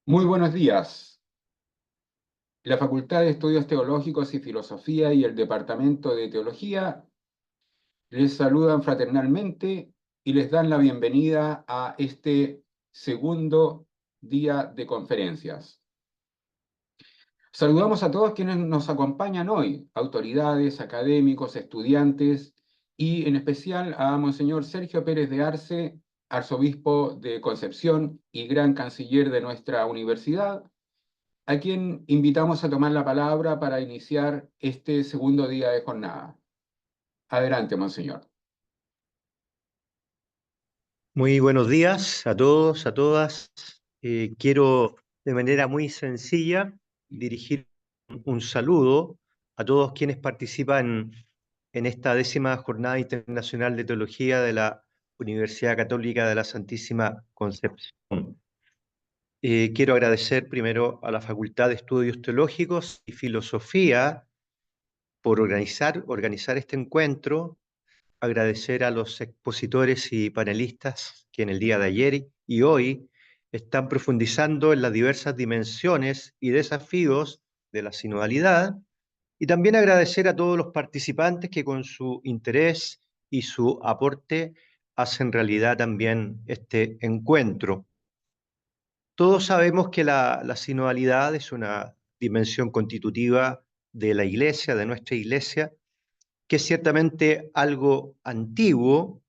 Muy buenos días. La Facultad de Estudios Teológicos y Filosofía y el Departamento de Teología les saludan fraternalmente y les dan la bienvenida a este segundo día de conferencias. Saludamos a todos quienes nos acompañan hoy, autoridades, académicos, estudiantes y en especial a Monseñor Sergio Pérez de Arce, arzobispo de Concepción y gran canciller de nuestra universidad, a quien invitamos a tomar la palabra para iniciar este segundo día de jornada. Adelante, monseñor. Muy buenos días a todos, a todas. Quiero de manera muy sencilla dirigir un saludo a todos quienes participan en esta 10ª Jornada Internacional de Teología de la Universidad Católica de la Santísima Concepción. Quiero agradecer primero a la Facultad de Estudios Teológicos y Filosofía por organizar este encuentro, agradecer a los expositores y panelistas que en el día de ayer y hoy están profundizando en las diversas dimensiones y desafíos de la sinodalidad, y también agradecer a todos los participantes que con su interés y su aporte hacen realidad también este encuentro. Todos sabemos que la sinodalidad es una dimensión constitutiva de la Iglesia, de nuestra Iglesia, que es ciertamente algo antiguo,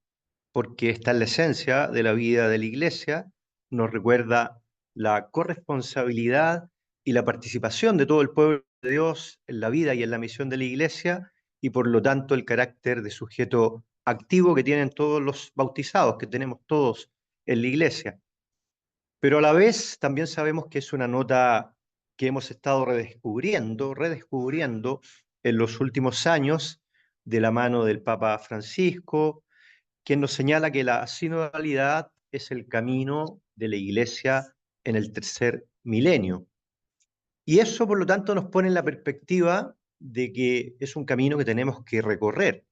porque está en la esencia de la vida de la Iglesia, nos recuerda la corresponsabilidad y la participación de todo el pueblo de Dios en la vida y en la misión de la Iglesia, y por lo tanto el carácter de sujeto activo que tienen todos los bautizados, que tenemos todos en la Iglesia. Pero a la vez también sabemos que es una nota que hemos estado redescubriendo en los últimos años de la mano del Papa Francisco, quien nos señala que la sinodalidad es el camino de la Iglesia en el tercer milenio. Y eso, por lo tanto, nos pone en la perspectiva de que es un camino que tenemos que recorrer.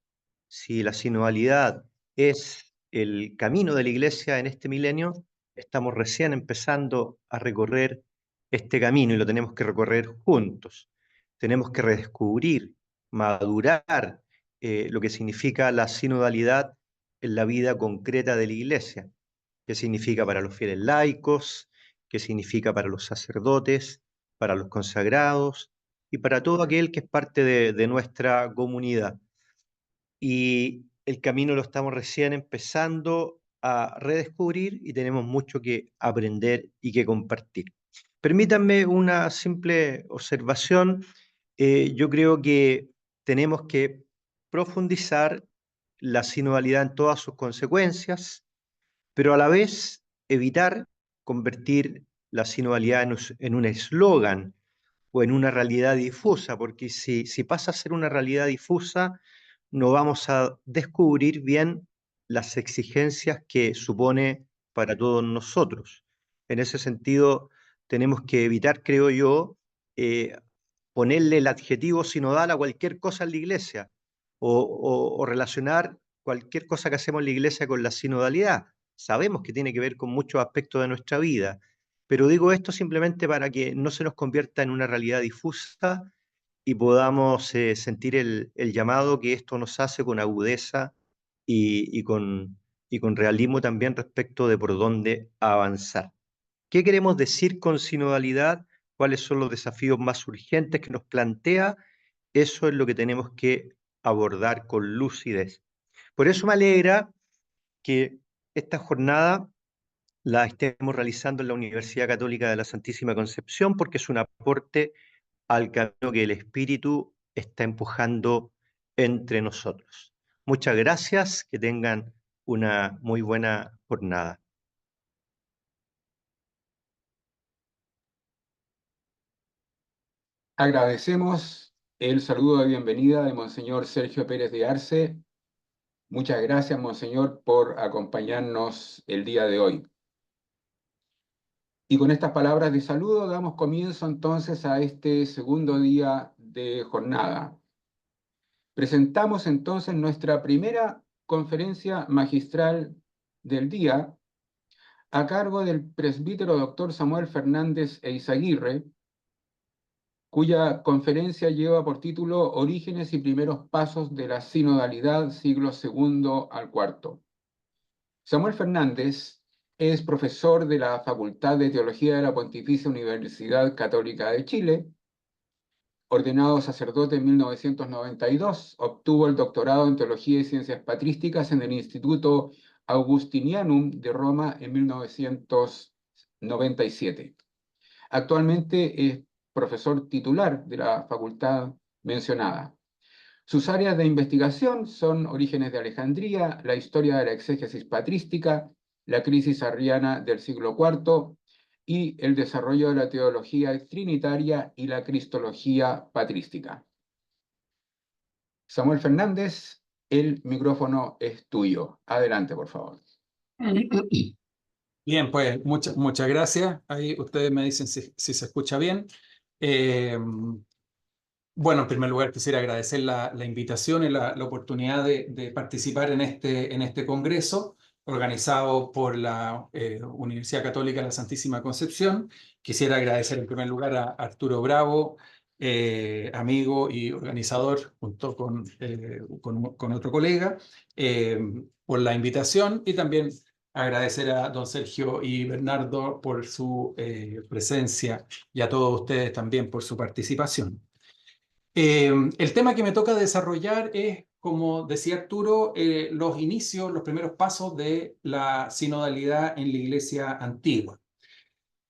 Si la sinodalidad es el camino de la Iglesia en este milenio, estamos recién empezando a recorrer este camino y lo tenemos que recorrer juntos. Tenemos que redescubrir, madurar lo que significa la sinodalidad en la vida concreta de la Iglesia, qué significa para los fieles laicos, qué significa para los sacerdotes, para los consagrados y para todo aquel que es parte de nuestra comunidad. Y el camino lo estamos recién empezando a redescubrir y tenemos mucho que aprender y que compartir. Permítanme una simple observación. Yo creo que tenemos que profundizar la sinodalidad en todas sus consecuencias, pero a la vez evitar convertir la sinodalidad en un eslogan o en una realidad difusa, porque si pasa a ser una realidad difusa, no vamos a descubrir bien las exigencias que supone para todos nosotros. En ese sentido, tenemos que evitar, creo yo, eh, ponerle el adjetivo sinodal a cualquier cosa en la iglesia o relacionar cualquier cosa que hacemos en la iglesia con la sinodalidad. Sabemos que tiene que ver con muchos aspectos de nuestra vida, pero digo esto simplemente para que no se nos convierta en una realidad difusa y podamos sentir el llamado que esto nos hace con agudeza y, y con, y con realismo también respecto de por dónde avanzar. ¿Qué queremos decir con sinodalidad? ¿Cuáles son los desafíos más urgentes que nos plantea? Eso es lo que tenemos que abordar con lucidez. Por eso me alegra que esta jornada la estemos realizando en la Universidad Católica de la Santísima Concepción, porque es un aporte al camino que el Espíritu está empujando entre nosotros. Muchas gracias, que tengan una muy buena jornada. Agradecemos el saludo de bienvenida de monseñor Sergio Pérez de Arce. Muchas gracias, monseñor, por acompañarnos el día de hoy. Y con estas palabras de saludo damos comienzo entonces a este segundo día de jornada. Presentamos entonces nuestra primera conferencia magistral del día a cargo del presbítero doctor Samuel Fernández Eizaguirre, cuya conferencia lleva por título Orígenes y primeros pasos de la sinodalidad, siglo segundo al cuarto. Samuel Fernández es profesor de la Facultad de Teología de la Pontificia Universidad Católica de Chile. Ordenado sacerdote en 1992, obtuvo el doctorado en Teología y Ciencias Patrísticas en el Instituto Augustinianum de Roma en 1997. Actualmente es profesor titular de la facultad mencionada. Sus áreas de investigación son orígenes de Alejandría, la historia de la exégesis patrística, la crisis arriana del siglo IV y el desarrollo de la teología trinitaria y la cristología patrística. Samuel Fernández, el micrófono es tuyo. Adelante, por favor. Bien, pues muchas gracias. Ahí ustedes me dicen si se escucha bien. Bueno, en primer lugar quisiera agradecer la invitación y la oportunidad de participar en este congreso organizado por la Universidad Católica de la Santísima Concepción. Quisiera agradecer en primer lugar a Arturo Bravo, amigo y organizador, junto con otro colega, por la invitación, y también agradecer a don Sergio y Bernardo por su presencia y a todos ustedes también por su participación. El tema que me toca desarrollar es, como decía Arturo, los inicios, los primeros pasos de la sinodalidad en la Iglesia antigua.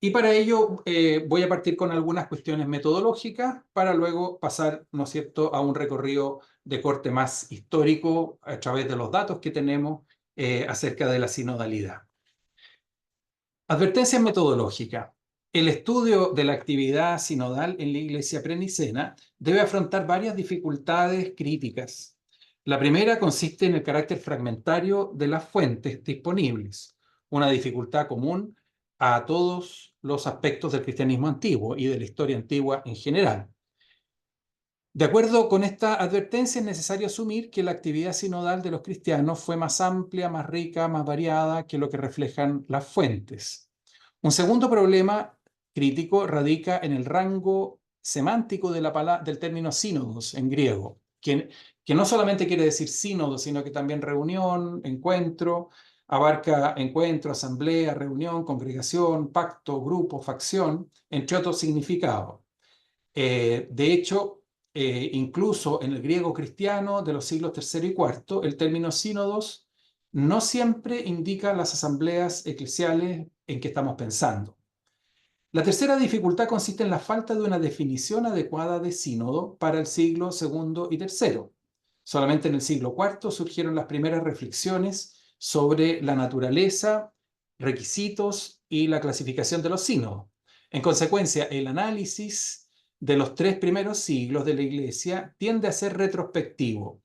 Y para ello voy a partir con algunas cuestiones metodológicas para luego pasar, ¿no es cierto?, a un recorrido de corte más histórico a través de los datos que tenemos acerca de la sinodalidad. Advertencia metodológica. El estudio de la actividad sinodal en la Iglesia prenicena debe afrontar varias dificultades críticas. La primera consiste en el carácter fragmentario de las fuentes disponibles, una dificultad común a todos los aspectos del cristianismo antiguo y de la historia antigua en general. De acuerdo con esta advertencia, es necesario asumir que la actividad sinodal de los cristianos fue más amplia, más rica, más variada que lo que reflejan las fuentes. Un segundo problema crítico radica en el rango semántico del término sínodos en griego, que no solamente quiere decir sínodo, sino que también reunión, encuentro, abarca encuentro, asamblea, reunión, congregación, pacto, grupo, facción, entre otros significados. De hecho, incluso en el griego cristiano de los siglos III y IV, el término sínodos no siempre indica las asambleas eclesiales en que estamos pensando. La tercera dificultad consiste en la falta de una definición adecuada de sínodo para el siglo II y III. Solamente en el siglo IV surgieron las primeras reflexiones sobre la naturaleza, requisitos y la clasificación de los sínodos. En consecuencia, el análisis de los 3 primeros siglos de la Iglesia tiende a ser retrospectivo.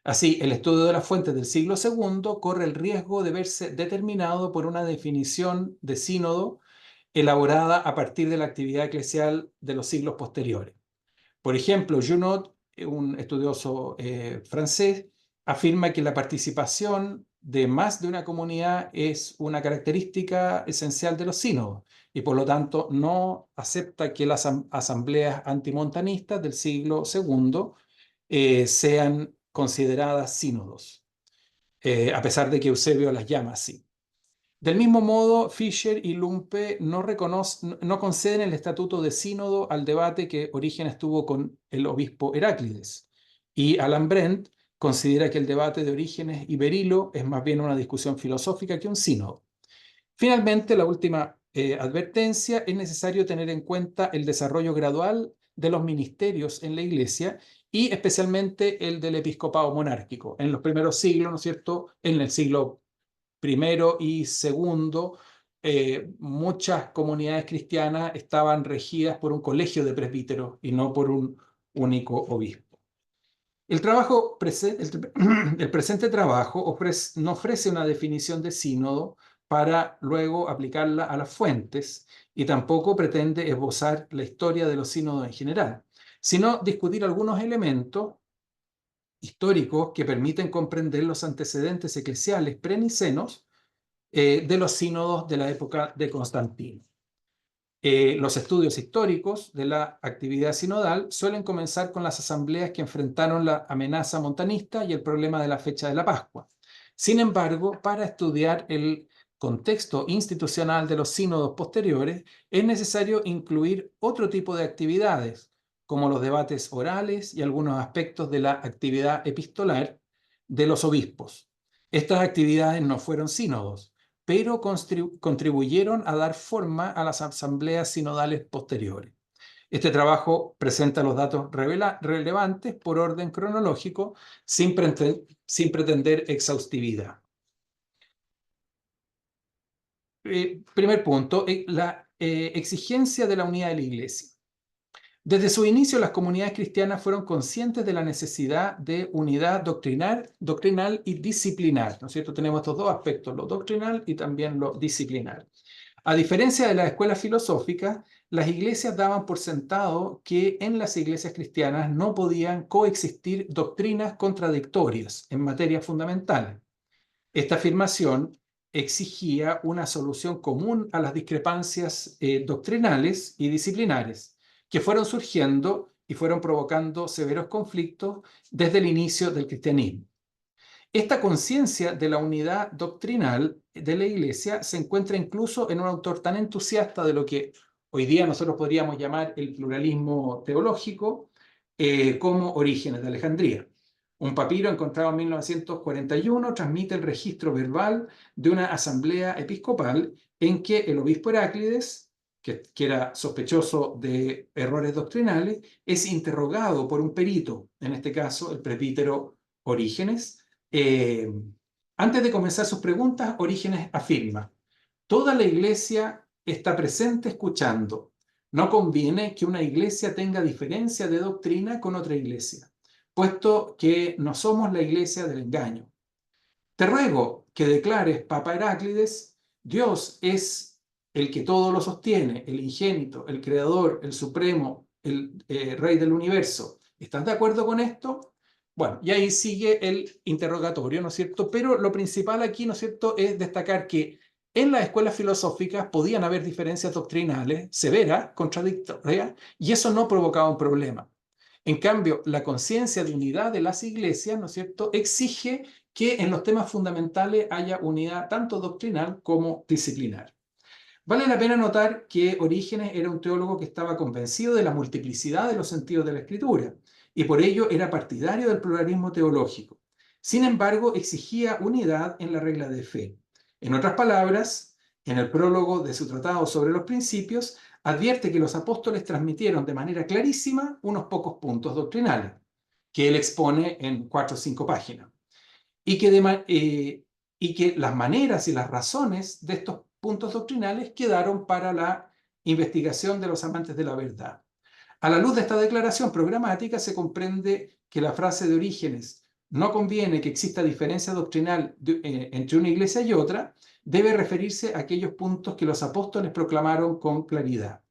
Así, el estudio de las fuentes del siglo II corre el riesgo de verse determinado por una definición de sínodo elaborada a partir de la actividad eclesial de los siglos posteriores. Por ejemplo, Junot, un estudioso francés, afirma que la participación de más de una comunidad es una característica esencial de los sínodos y por lo tanto no acepta que las asambleas antimontanistas del siglo II sean consideradas sínodos, a pesar de que Eusebio las llama así. Del mismo modo, Fischer y Lumpe no conceden el estatuto de sínodo al debate que Orígenes tuvo con el obispo Heráclides. Y Alan Brent considera que el debate de Orígenes y Berilo es más bien una discusión filosófica que un sínodo. Finalmente, la última advertencia: es necesario tener en cuenta el desarrollo gradual de los ministerios en la Iglesia y especialmente el del episcopado monárquico. En los primeros siglos, ¿no es cierto?, en el siglo primero y segundo, muchas comunidades cristianas estaban regidas por un colegio de presbíteros y no por un único obispo. El presente trabajo no ofrece una definición de sínodo para luego aplicarla a las fuentes y tampoco pretende esbozar la historia de los sínodos en general, sino discutir algunos elementos históricos que permiten comprender los antecedentes eclesiales prenicenos de los sínodos de la época de Constantino. Los estudios históricos de la actividad sinodal suelen comenzar con las asambleas que enfrentaron la amenaza montanista y el problema de la fecha de la Pascua. Sin embargo, para estudiar el contexto institucional de los sínodos posteriores, es necesario incluir otro tipo de actividades, como los debates orales y algunos aspectos de la actividad epistolar de los obispos. Estas actividades no fueron sínodos, pero contribuyeron a dar forma a las asambleas sinodales posteriores. Este trabajo presenta los datos relevantes por orden cronológico, sin pretender exhaustividad. Primer punto, la exigencia de la unidad de la Iglesia. Desde su inicio, las comunidades cristianas fueron conscientes de la necesidad de unidad doctrinal y disciplinar, ¿no es cierto? Tenemos estos dos aspectos, lo doctrinal y también lo disciplinar. A diferencia de las escuelas filosóficas, las iglesias daban por sentado que en las iglesias cristianas no podían coexistir doctrinas contradictorias en materias fundamentales. Esta afirmación exigía una solución común a las discrepancias doctrinales y disciplinares que fueron surgiendo y fueron provocando severos conflictos desde el inicio del cristianismo. Esta conciencia de la unidad doctrinal de la Iglesia se encuentra incluso en un autor tan entusiasta de lo que hoy día nosotros podríamos llamar el pluralismo teológico, como Orígenes de Alejandría. Un papiro encontrado en 1941 transmite el registro verbal de una asamblea episcopal en que el obispo Heráclides, que era sospechoso de errores doctrinales, es interrogado por un perito, en este caso el presbítero Orígenes. Antes de comenzar sus preguntas, Orígenes afirma: toda la iglesia está presente escuchando. No conviene que una iglesia tenga diferencia de doctrina con otra iglesia, puesto que no somos la iglesia del engaño. Te ruego que declares, Papa Heráclides, Dios es el que todo lo sostiene, el ingénito, el creador, el supremo, el rey del universo. ¿Estás de acuerdo con esto? Bueno, y ahí sigue el interrogatorio, ¿no es cierto? Pero lo principal aquí, ¿no es cierto?, es destacar que en las escuelas filosóficas podían haber diferencias doctrinales severas, contradictorias, y eso no provocaba un problema. En cambio, la conciencia de unidad de las iglesias, ¿no es cierto?, exige que en los temas fundamentales haya unidad tanto doctrinal como disciplinar. Vale la pena notar que Orígenes era un teólogo que estaba convencido de la multiplicidad de los sentidos de la Escritura y por ello era partidario del pluralismo teológico. Sin embargo, exigía unidad en la regla de fe. En otras palabras, en el prólogo de su tratado sobre los principios, advierte que los apóstoles transmitieron de manera clarísima unos pocos puntos doctrinales, que él expone en 4 o 5 páginas, y que las maneras y las razones de estos puntos doctrinales quedaron para la investigación de los amantes de la verdad. A la luz de esta declaración programática se comprende que la frase de Orígenes, no conviene que exista diferencia doctrinal entre una iglesia y otra, debe referirse a aquellos puntos que los apóstoles proclamaron con claridad.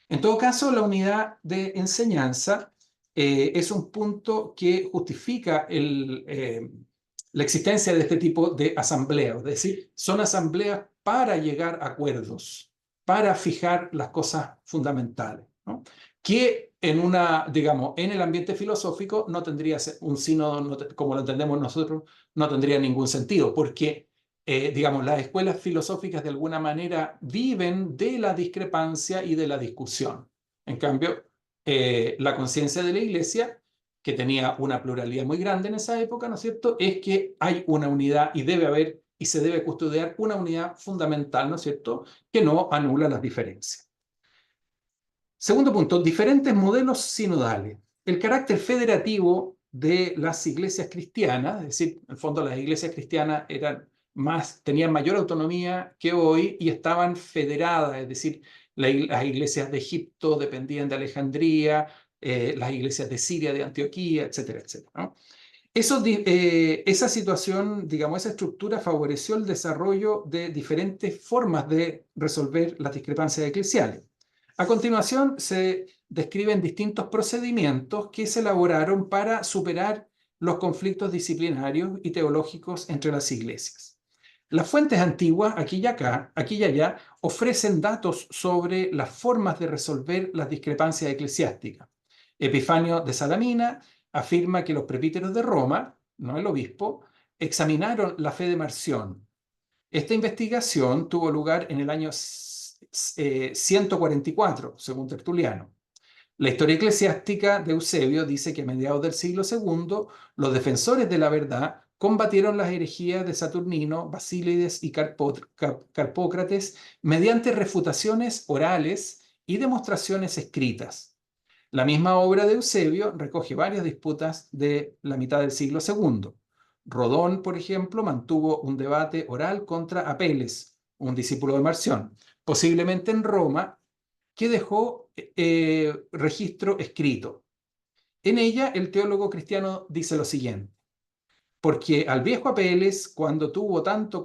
En todo caso, la unidad de enseñanza es un punto que justifica la existencia de este tipo de asambleas, es decir, son asambleas para llegar a acuerdos, para fijar las cosas fundamentales, ¿no? Que digamos, en el ambiente filosófico no tendría un sínodo, como lo entendemos nosotros, no tendría ningún sentido, porque, digamos, las escuelas filosóficas de alguna manera viven de la discrepancia y de la discusión. En cambio, la conciencia de la Iglesia, que tenía una pluralidad muy grande en esa época, ¿no es cierto?, es que hay una unidad y debe haber y se debe custodiar una unidad fundamental, ¿no es cierto?, que no anula las diferencias. Segundo punto, diferentes modelos sinodales. El carácter federativo de las iglesias cristianas, es decir, en el fondo las iglesias cristianas tenían mayor autonomía que hoy y estaban federadas, es decir, las iglesias de Egipto dependían de Alejandría, las iglesias de Siria, de Antioquía, etcétera, etcétera, ¿no? Esa situación, digamos, esa estructura favoreció el desarrollo de diferentes formas de resolver las discrepancias eclesiales. A continuación, se describen distintos procedimientos que se elaboraron para superar los conflictos disciplinarios y teológicos entre las iglesias. Las fuentes antiguas, aquí y acá, aquí y allá, ofrecen datos sobre las formas de resolver las discrepancias eclesiásticas. Epifanio de Salamina afirma que los presbíteros de Roma, no el obispo, examinaron la fe de Marción. Esta investigación tuvo lugar en el año 144, según Tertuliano. La historia eclesiástica de Eusebio dice que a mediados del siglo II, los defensores de la verdad combatieron las herejías de Saturnino, Basílides y Carpócrates mediante refutaciones orales y demostraciones escritas. La misma obra de Eusebio recoge varias disputas de la mitad del siglo II. Rodón, por ejemplo, mantuvo un debate oral contra Apeles, un discípulo de Marción, posiblemente en Roma, que dejó registro escrito. En ella, el teólogo cristiano dice lo siguiente: porque al viejo Apeles, cuando tuvo tanto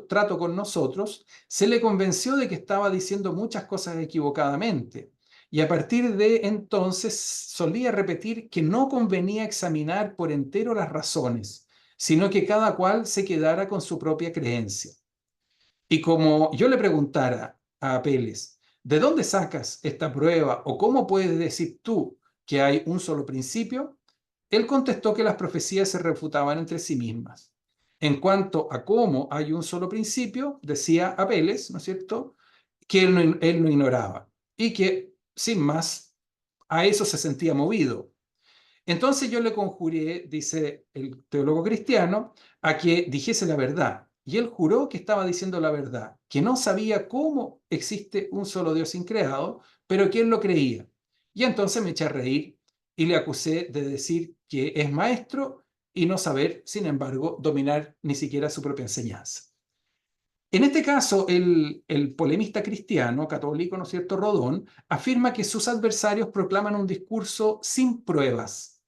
trato con nosotros, se le convenció de que estaba diciendo muchas cosas equivocadamente. Y a partir de entonces solía repetir que no convenía examinar por entero las razones, sino que cada cual se quedara con su propia creencia. Y como yo le preguntara a Apeles, ¿de dónde sacas esta prueba o cómo puedes decir tú que hay un solo principio? Él contestó que las profecías se refutaban entre sí mismas. En cuanto a cómo hay un solo principio, decía Apeles, ¿no es cierto?, que él no ignoraba y que, sin más, a eso se sentía movido. Entonces yo le conjuré, dice el teólogo cristiano, a que dijese la verdad. Y él juró que estaba diciendo la verdad, que no sabía cómo existe un solo Dios increado, pero que él lo creía. Y entonces me eché a reír y le acusé de decir que es maestro y no saber, sin embargo, dominar ni siquiera su propia enseñanza. En este caso, el polemista cristiano, católico, ¿no es cierto?, Rodón, afirma que sus adversarios proclaman un discurso sin pruebas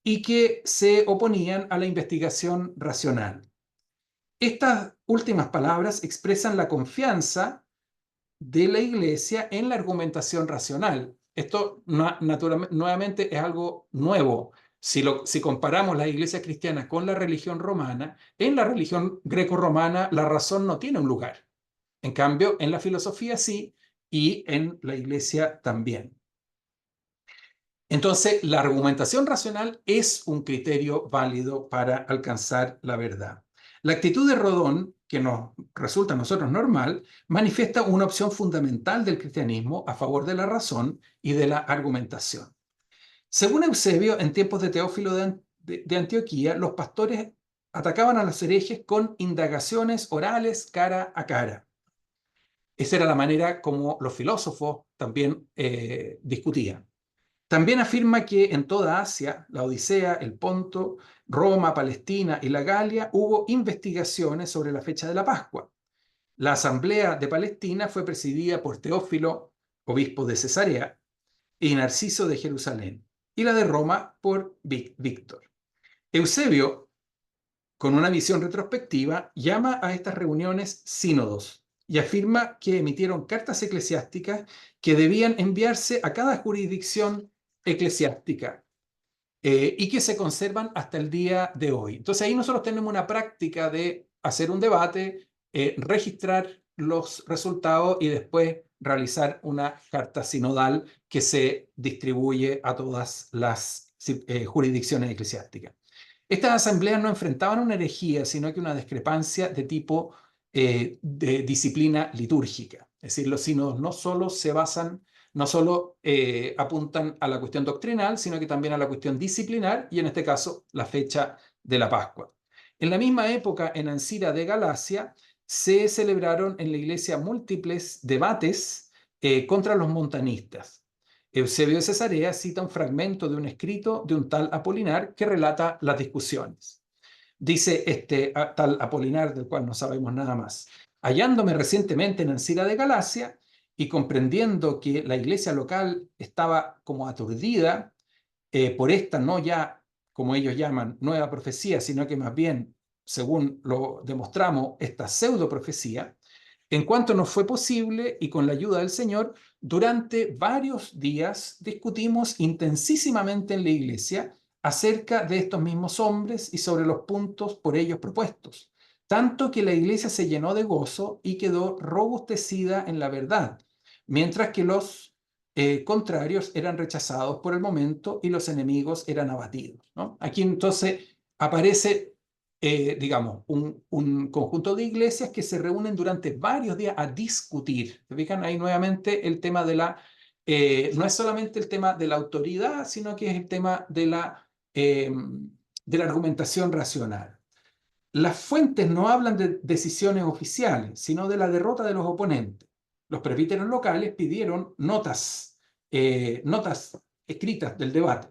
y que se oponían a la investigación racional. Estas últimas palabras expresan la confianza de la Iglesia en la argumentación racional. Esto nuevamente es algo nuevo. Si comparamos las iglesias cristianas con la religión romana, en la religión greco-romana la razón no tiene un lugar. En cambio, en la filosofía sí, y en la iglesia también. Entonces, la argumentación racional es un criterio válido para alcanzar la verdad. La actitud de Rodón, que nos resulta a nosotros normal, manifiesta una opción fundamental del cristianismo a favor de la razón y de la argumentación. Según Eusebio, en tiempos de Teófilo de Antioquía, los pastores atacaban a los herejes con indagaciones orales cara a cara. Esa era la manera como los filósofos también discutían. También afirma que en toda Asia, la Odisea, el Ponto, Roma, Palestina y la Galia, hubo investigaciones sobre la fecha de la Pascua. La Asamblea de Palestina fue presidida por Teófilo, obispo de Cesarea, y Narciso de Jerusalén, y la de Roma por Víctor. Eusebio, con una visión retrospectiva, llama a estas reuniones sínodos y afirma que emitieron cartas eclesiásticas que debían enviarse a cada jurisdicción eclesiástica y que se conservan hasta el día de hoy. Entonces ahí nosotros tenemos una práctica de hacer un debate, registrar los resultados y después realizar una carta sinodal que se distribuye a todas las jurisdicciones eclesiásticas. Estas asambleas no enfrentaban una herejía, sino que una discrepancia de tipo de disciplina litúrgica. Es decir, los sínodos no solo se basan, no solo apuntan a la cuestión doctrinal, sino que también a la cuestión disciplinar y en este caso la fecha de la Pascua. En la misma época, en Ancira de Galacia, se celebraron en la iglesia múltiples debates contra los montanistas. Eusebio de Cesarea cita un fragmento de un escrito de un tal Apolinar que relata las discusiones. Dice este tal Apolinar, del cual no sabemos nada más: hallándome recientemente en Ancira de Galacia y comprendiendo que la iglesia local estaba como aturdida por esta no ya, como ellos llaman, nueva profecía, sino que más bien, según lo demostramos, esta pseudo profecía, en cuanto nos fue posible y con la ayuda del Señor, durante varios días discutimos intensísimamente en la iglesia acerca de estos mismos hombres y sobre los puntos por ellos propuestos, tanto que la iglesia se llenó de gozo y quedó robustecida en la verdad, mientras que los contrarios eran rechazados por el momento y los enemigos eran abatidos, ¿no? Aquí entonces aparece, digamos, un conjunto de iglesias que se reúnen durante varios días a discutir. ¿Se fijan? Ahí nuevamente el tema de la, no es solamente el tema de la autoridad, sino que es el tema de la argumentación racional. Las fuentes no hablan de decisiones oficiales, sino de la derrota de los oponentes. Los presbíteros locales pidieron notas escritas del debate.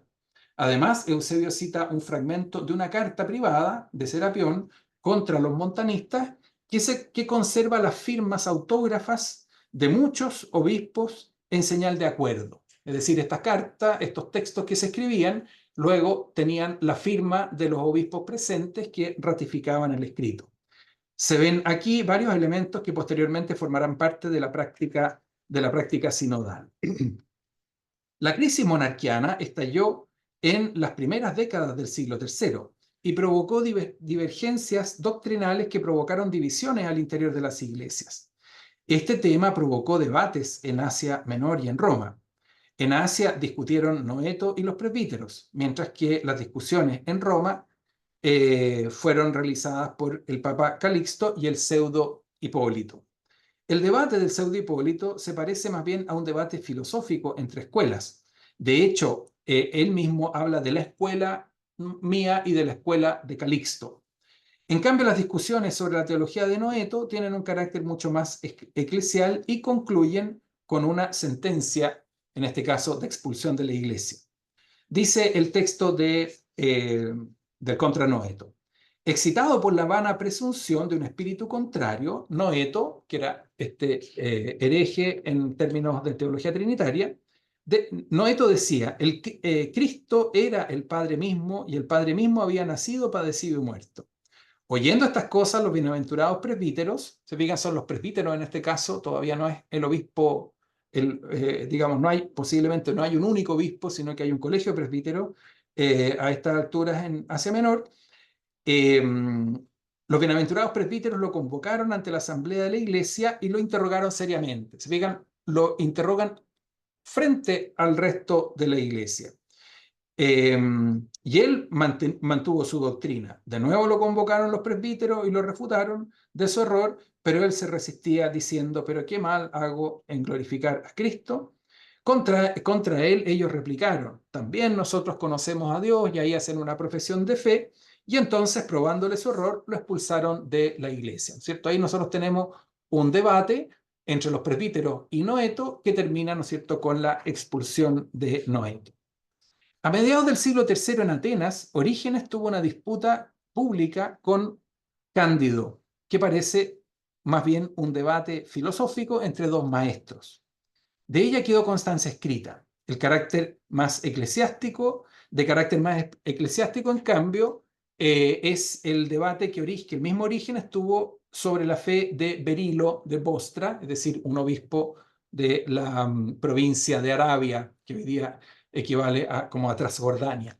Además, Eusebio cita un fragmento de una carta privada de Serapión contra los montanistas que conserva las firmas autógrafas de muchos obispos en señal de acuerdo. Es decir, estas cartas, estos textos que se escribían, luego tenían la firma de los obispos presentes que ratificaban el escrito. Se ven aquí varios elementos que posteriormente formarán parte de la práctica sinodal. La crisis monarquiana estalló en las primeras décadas del siglo III y provocó divergencias doctrinales que provocaron divisiones al interior de las iglesias. Este tema provocó debates en Asia Menor y en Roma. En Asia discutieron Noeto y los presbíteros, mientras que las discusiones en Roma fueron realizadas por el Papa Calixto y el pseudo Hipólito. El debate del pseudo Hipólito se parece más bien a un debate filosófico entre escuelas. De hecho, él mismo habla de la escuela mía y de la escuela de Calixto. En cambio, las discusiones sobre la teología de Noeto tienen un carácter mucho más eclesial y concluyen con una sentencia, en este caso, de expulsión de la iglesia. Dice el texto del Contra Noeto: excitado por la vana presunción de un espíritu contrario, Noeto, que era hereje en términos de teología trinitaria, Noeto decía, Cristo era el Padre mismo y el Padre mismo había nacido, padecido y muerto. Oyendo estas cosas, los bienaventurados presbíteros, se fijan, son los presbíteros en este caso, todavía no es el obispo, digamos, posiblemente no hay un único obispo, sino que hay un colegio presbítero a estas alturas en Asia Menor. Los bienaventurados presbíteros lo convocaron ante la asamblea de la iglesia y lo interrogaron seriamente. Se fijan, lo interrogan frente al resto de la iglesia. Y él mantuvo su doctrina. De nuevo lo convocaron los presbíteros y lo refutaron de su error, pero él se resistía diciendo, pero qué mal hago en glorificar a Cristo. Contra él ellos replicaron, también nosotros conocemos a Dios, y ahí hacen una profesión de fe, y entonces, probándole su error, lo expulsaron de la iglesia, ¿cierto? Ahí nosotros tenemos un debate entre los presbíteros y Noeto que termina, ¿no es cierto?, con la expulsión de Noeto. A mediados del siglo III en Atenas, Orígenes tuvo una disputa pública con Cándido, que parece más bien un debate filosófico entre dos maestros. De ella quedó constancia escrita. El carácter más eclesiástico, en cambio, es el debate que el mismo Orígenes tuvo sobre la fe de Berilo de Bostra, es decir, un obispo de la provincia de Arabia, que hoy día equivale como a Transjordania.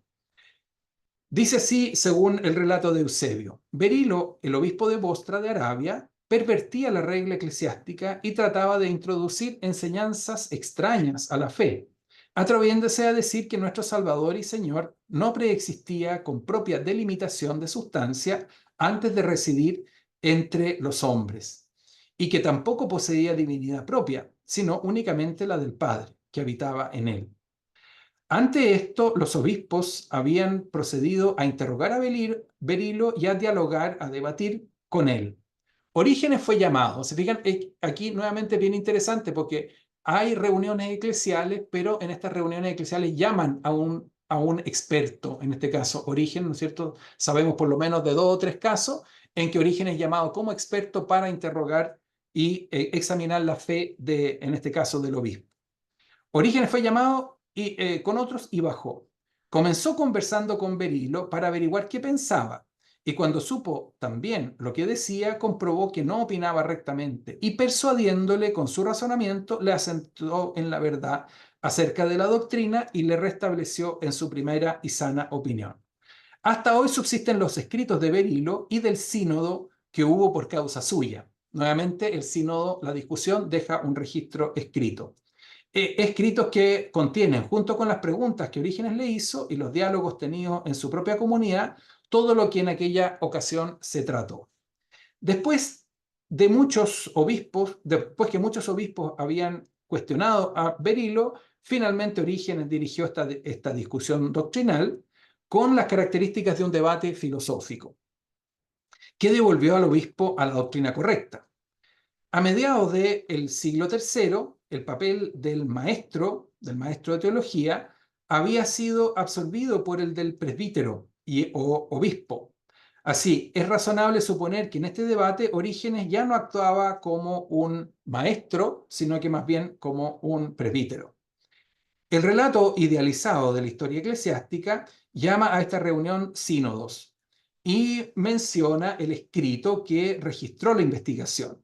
Dice así, según el relato de Eusebio: Berilo, el obispo de Bostra de Arabia, pervertía la regla eclesiástica y trataba de introducir enseñanzas extrañas a la fe, atreviéndose a decir que nuestro Salvador y Señor no preexistía con propia delimitación de sustancia antes de residir entre los hombres, y que tampoco poseía divinidad propia, sino únicamente la del Padre, que habitaba en él. Ante esto, los obispos habían procedido a interrogar a Berilo y a dialogar, a debatir con él. Orígenes fue llamado. Se fijan, aquí nuevamente bien interesante, porque hay reuniones eclesiales, pero en estas reuniones eclesiales llaman a un experto, en este caso Orígenes, ¿no es cierto? Sabemos por lo menos de 2 o 3 casos en que Orígenes es llamado como experto para interrogar y examinar la fe en este caso, del obispo. Orígenes fue llamado con otros y bajó. Comenzó conversando con Berilo para averiguar qué pensaba, y cuando supo también lo que decía, comprobó que no opinaba rectamente, y persuadiéndole con su razonamiento, le asentó en la verdad acerca de la doctrina y le restableció en su primera y sana opinión. Hasta hoy subsisten los escritos de Berilo y del sínodo que hubo por causa suya. Nuevamente, el sínodo, la discusión, deja un registro escrito. Escritos que contienen, junto con las preguntas que Orígenes le hizo y los diálogos tenidos en su propia comunidad, todo lo que en aquella ocasión se trató. Después de muchos obispos, después que muchos obispos habían cuestionado a Berilo, finalmente Orígenes dirigió esta discusión doctrinal con las características de un debate filosófico, que devolvió al obispo a la doctrina correcta. A mediados del siglo III, el papel del maestro de teología, había sido absorbido por el del presbítero o obispo. Así, es razonable suponer que en este debate Orígenes ya no actuaba como un maestro, sino que más bien como un presbítero. El relato idealizado de la historia eclesiástica llama a esta reunión sínodos y menciona el escrito que registró la investigación.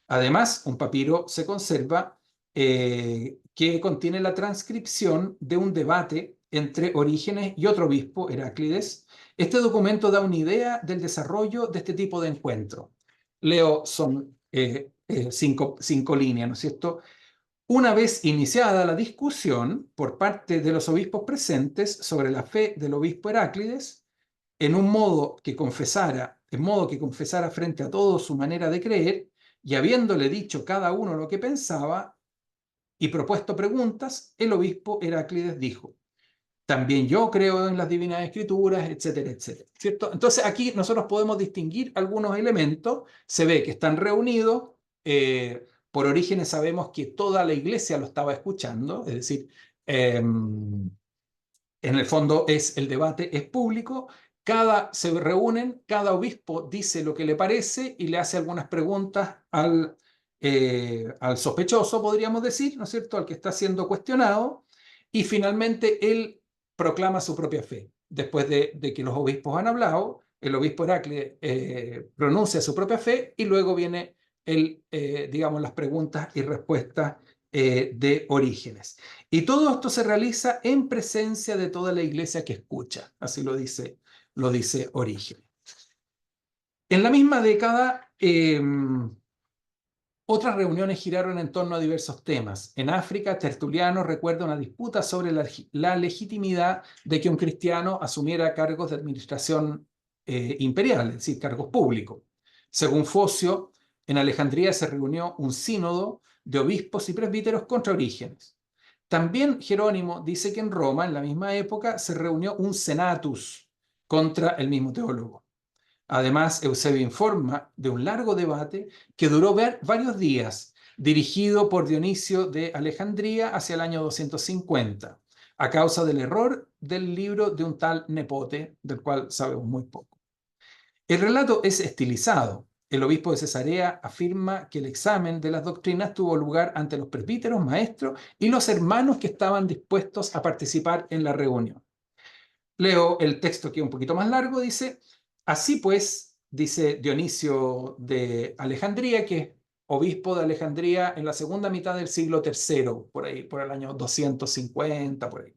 Además, un papiro se conserva que contiene la transcripción de un debate entre Orígenes y otro obispo, Heráclides. Este documento da una idea del desarrollo de este tipo de encuentro. Leo, son cinco líneas, ¿no es cierto? Una vez iniciada la discusión por parte de los obispos presentes sobre la fe del obispo Heráclides, en modo que confesara frente a todos su manera de creer, y habiéndole dicho cada uno lo que pensaba y propuesto preguntas, el obispo Heráclides dijo: también yo creo en las divinas escrituras, etcétera, etcétera, ¿cierto? Entonces aquí nosotros podemos distinguir algunos elementos. Se ve que están reunidos. Por Orígenes sabemos que toda la iglesia lo estaba escuchando, es decir, en el fondo el debate es público. Se reúnen, cada obispo dice lo que le parece y le hace algunas preguntas al sospechoso, podríamos decir, ¿no es cierto?, al que está siendo cuestionado, y finalmente él proclama su propia fe. Después de que los obispos han hablado, el obispo Heracles pronuncia su propia fe y luego viene digamos, las preguntas y respuestas de Orígenes. Y todo esto se realiza en presencia de toda la iglesia que escucha, así lo dice Orígenes. En la misma década, otras reuniones giraron en torno a diversos temas. En África, Tertuliano recuerda una disputa sobre la legitimidad de que un cristiano asumiera cargos de administración imperial, es decir, cargos públicos. Según Focio, en Alejandría se reunió un sínodo de obispos y presbíteros contra Orígenes. También Jerónimo dice que en Roma, en la misma época, se reunió un senatus contra el mismo teólogo. Además, Eusebio informa de un largo debate que duró varios días, dirigido por Dionisio de Alejandría hacia el año 250, a causa del error del libro de un tal Nepote, del cual sabemos muy poco. El relato es estilizado. El obispo de Cesarea afirma que el examen de las doctrinas tuvo lugar ante los presbíteros, maestros y los hermanos que estaban dispuestos a participar en la reunión. Leo el texto que es un poquito más largo, dice: así pues, dice Dionisio de Alejandría, que es obispo de Alejandría en la segunda mitad del siglo III, por ahí, por el año 250, por ahí.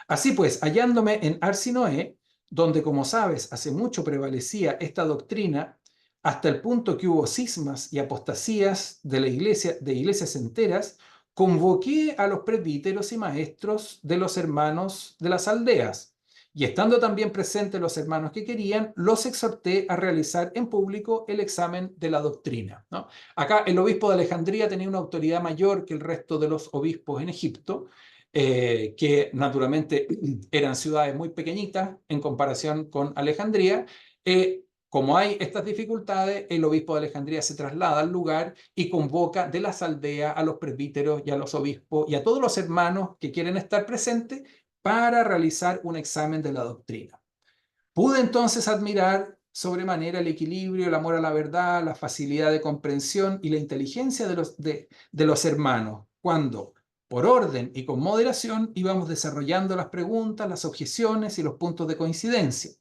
Así pues, hallándome en Arsinoe, donde, como sabes, hace mucho prevalecía esta doctrina, hasta el punto que hubo cismas y apostasías de iglesias enteras, convoqué a los presbíteros y maestros de los hermanos de las aldeas, y estando también presentes los hermanos que querían, los exhorté a realizar en público el examen de la doctrina, ¿no? Acá el obispo de Alejandría tenía una autoridad mayor que el resto de los obispos en Egipto, que naturalmente eran ciudades muy pequeñitas en comparación con Alejandría. Como hay estas dificultades, el obispo de Alejandría se traslada al lugar y convoca de las aldeas a los presbíteros y a los obispos y a todos los hermanos que quieren estar presentes para realizar un examen de la doctrina. Pude entonces admirar sobremanera el equilibrio, el amor a la verdad, la facilidad de comprensión y la inteligencia de los hermanos, cuando, por orden y con moderación, íbamos desarrollando las preguntas, las objeciones y los puntos de coincidencia.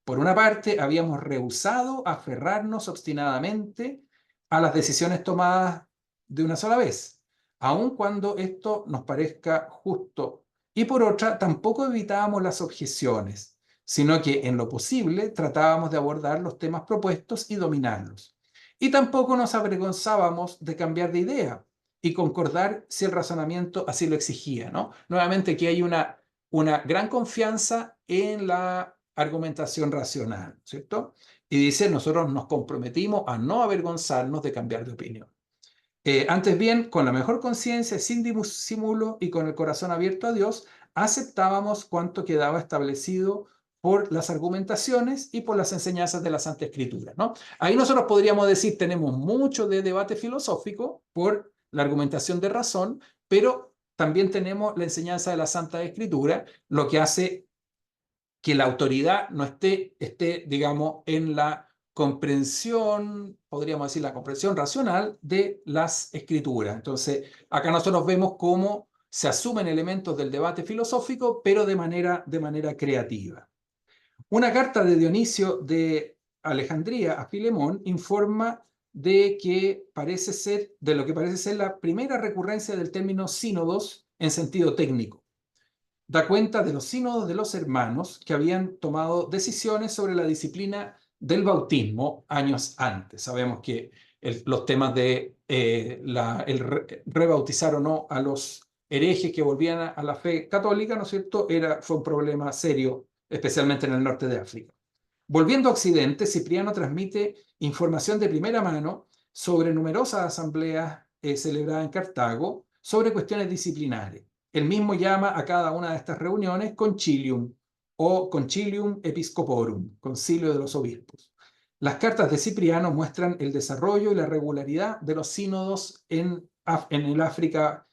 Por una parte, habíamos rehusado aferrarnos obstinadamente a las decisiones tomadas de una sola vez, aun cuando esto nos parezca justo. Y por otra, tampoco evitábamos las objeciones, sino que en lo posible tratábamos de abordar los temas propuestos y dominarlos. Y tampoco nos avergonzábamos de cambiar de idea y concordar si el razonamiento así lo exigía, ¿no? Nuevamente, aquí hay una gran confianza en la argumentación racional, ¿cierto? Y dice, nosotros nos comprometimos a no avergonzarnos de cambiar de opinión. Antes bien, con la mejor conciencia, sin disimulo y con el corazón abierto a Dios, aceptábamos cuanto quedaba establecido por las argumentaciones y por las enseñanzas de la Santa Escritura, ¿no? Ahí nosotros podríamos decir, tenemos mucho de debate filosófico por la argumentación de razón, pero también tenemos la enseñanza de la Santa Escritura, lo que hace que la autoridad no esté, digamos, en la comprensión, podríamos decir, la comprensión racional de las escrituras. Entonces, acá nosotros vemos cómo se asumen elementos del debate filosófico, pero de manera creativa. Una carta de Dionisio de Alejandría a Filemón informa de lo que parece ser la primera recurrencia del término sínodos en sentido técnico. Da cuenta de los sínodos de los hermanos que habían tomado decisiones sobre la disciplina del bautismo años antes. Sabemos que los temas de rebautizar o no a los herejes que volvían a la fe católica, ¿no es cierto?, fue un problema serio, especialmente en el norte de África. Volviendo a Occidente, Cipriano transmite información de primera mano sobre numerosas asambleas celebradas en Cartago sobre cuestiones disciplinares. Él mismo llama a cada una de estas reuniones concilium o concilium episcoporum, concilio de los obispos. Las cartas de Cipriano muestran el desarrollo y la regularidad de los sínodos en el África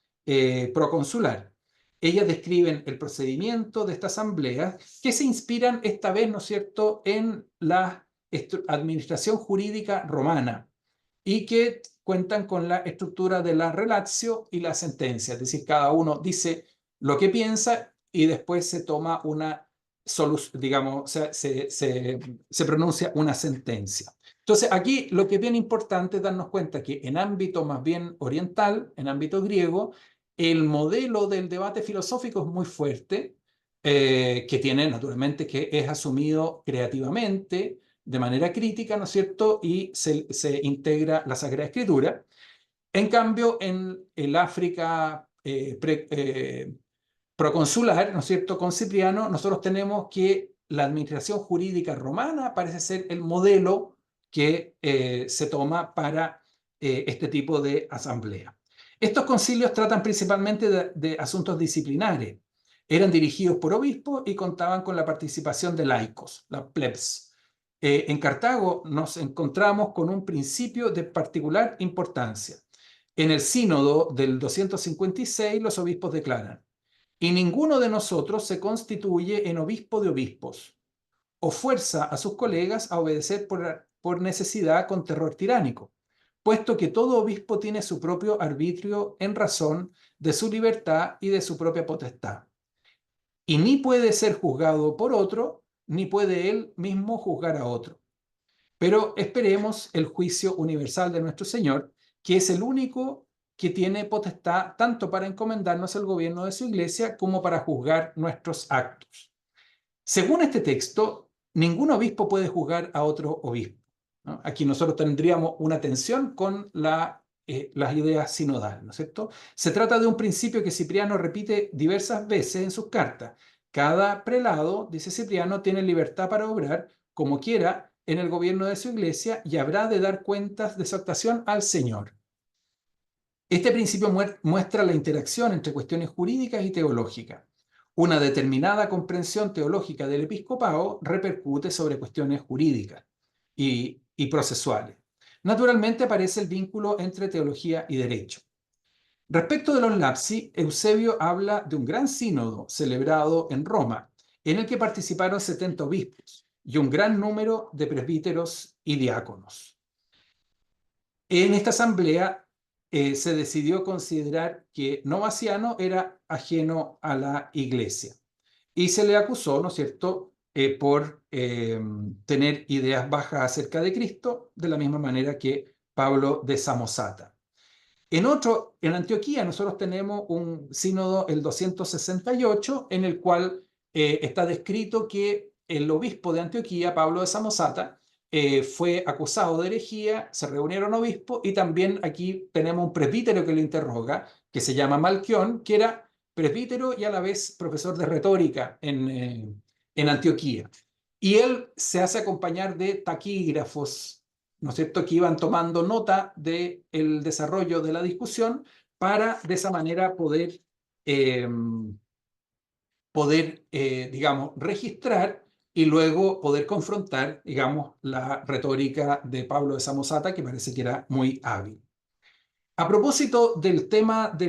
proconsular. Ellas describen el procedimiento de estas asambleas que se inspiran esta vez, ¿no es cierto?, en la administración jurídica romana y que cuentan con la estructura de la relatio y la sentencia, es decir, cada uno dice lo que piensa y después se toma una solución, digamos, se pronuncia una sentencia. Entonces, aquí lo que es bien importante es darnos cuenta que en ámbito más bien oriental, en ámbito griego, el modelo del debate filosófico es muy fuerte, que tiene naturalmente que es asumido creativamente, de manera crítica, ¿no es cierto? Y se integra la Sagrada Escritura. En cambio, en el África proconsular, ¿no es cierto?, con Cipriano, nosotros tenemos que la administración jurídica romana parece ser el modelo que se toma para este tipo de asamblea. Estos concilios tratan principalmente de asuntos disciplinares. Eran dirigidos por obispos y contaban con la participación de laicos, la plebs. En Cartago nos encontramos con un principio de particular importancia. En el sínodo del 256 los obispos declaran: y ninguno de nosotros se constituye en obispo de obispos, o fuerza a sus colegas a obedecer por necesidad con terror tiránico, puesto que todo obispo tiene su propio arbitrio en razón de su libertad y de su propia potestad, y ni puede ser juzgado por otro, ni puede él mismo juzgar a otro. Pero esperemos el juicio universal de nuestro Señor, que es el único que tiene potestad tanto para encomendarnos el gobierno de su iglesia como para juzgar nuestros actos. Según este texto, ningún obispo puede juzgar a otro obispo, ¿no? Aquí nosotros tendríamos una tensión con las ideas sinodales, ¿no es cierto? Se trata de un principio que Cipriano repite diversas veces en sus cartas. Cada prelado, dice Cipriano, tiene libertad para obrar como quiera en el gobierno de su iglesia y habrá de dar cuentas de su actuación al Señor. Este principio muestra la interacción entre cuestiones jurídicas y teológicas. Una determinada comprensión teológica del episcopado repercute sobre cuestiones jurídicas y procesuales. Naturalmente aparece el vínculo entre teología y derecho. Respecto de los lapsi, Eusebio habla de un gran sínodo celebrado en Roma, en el que participaron 70 obispos y un gran número de presbíteros y diáconos. En esta asamblea se decidió considerar que Novaciano era ajeno a la iglesia y se le acusó, ¿no es cierto?, por tener ideas bajas acerca de Cristo, de la misma manera que Pablo de Samosata. En Antioquía nosotros tenemos un sínodo, el 268, en el cual está descrito que el obispo de Antioquía, Pablo de Samosata, fue acusado de herejía, se reunieron obispos y también aquí tenemos un presbítero que lo interroga, que se llama Malquión, que era presbítero y a la vez profesor de retórica en Antioquía. Y él se hace acompañar de taquígrafos, ¿no es cierto?, que iban tomando nota del desarrollo de la discusión para de esa manera digamos, registrar y luego poder confrontar, digamos, la retórica de Pablo de Samosata, que parece que era muy hábil. A propósito del tema de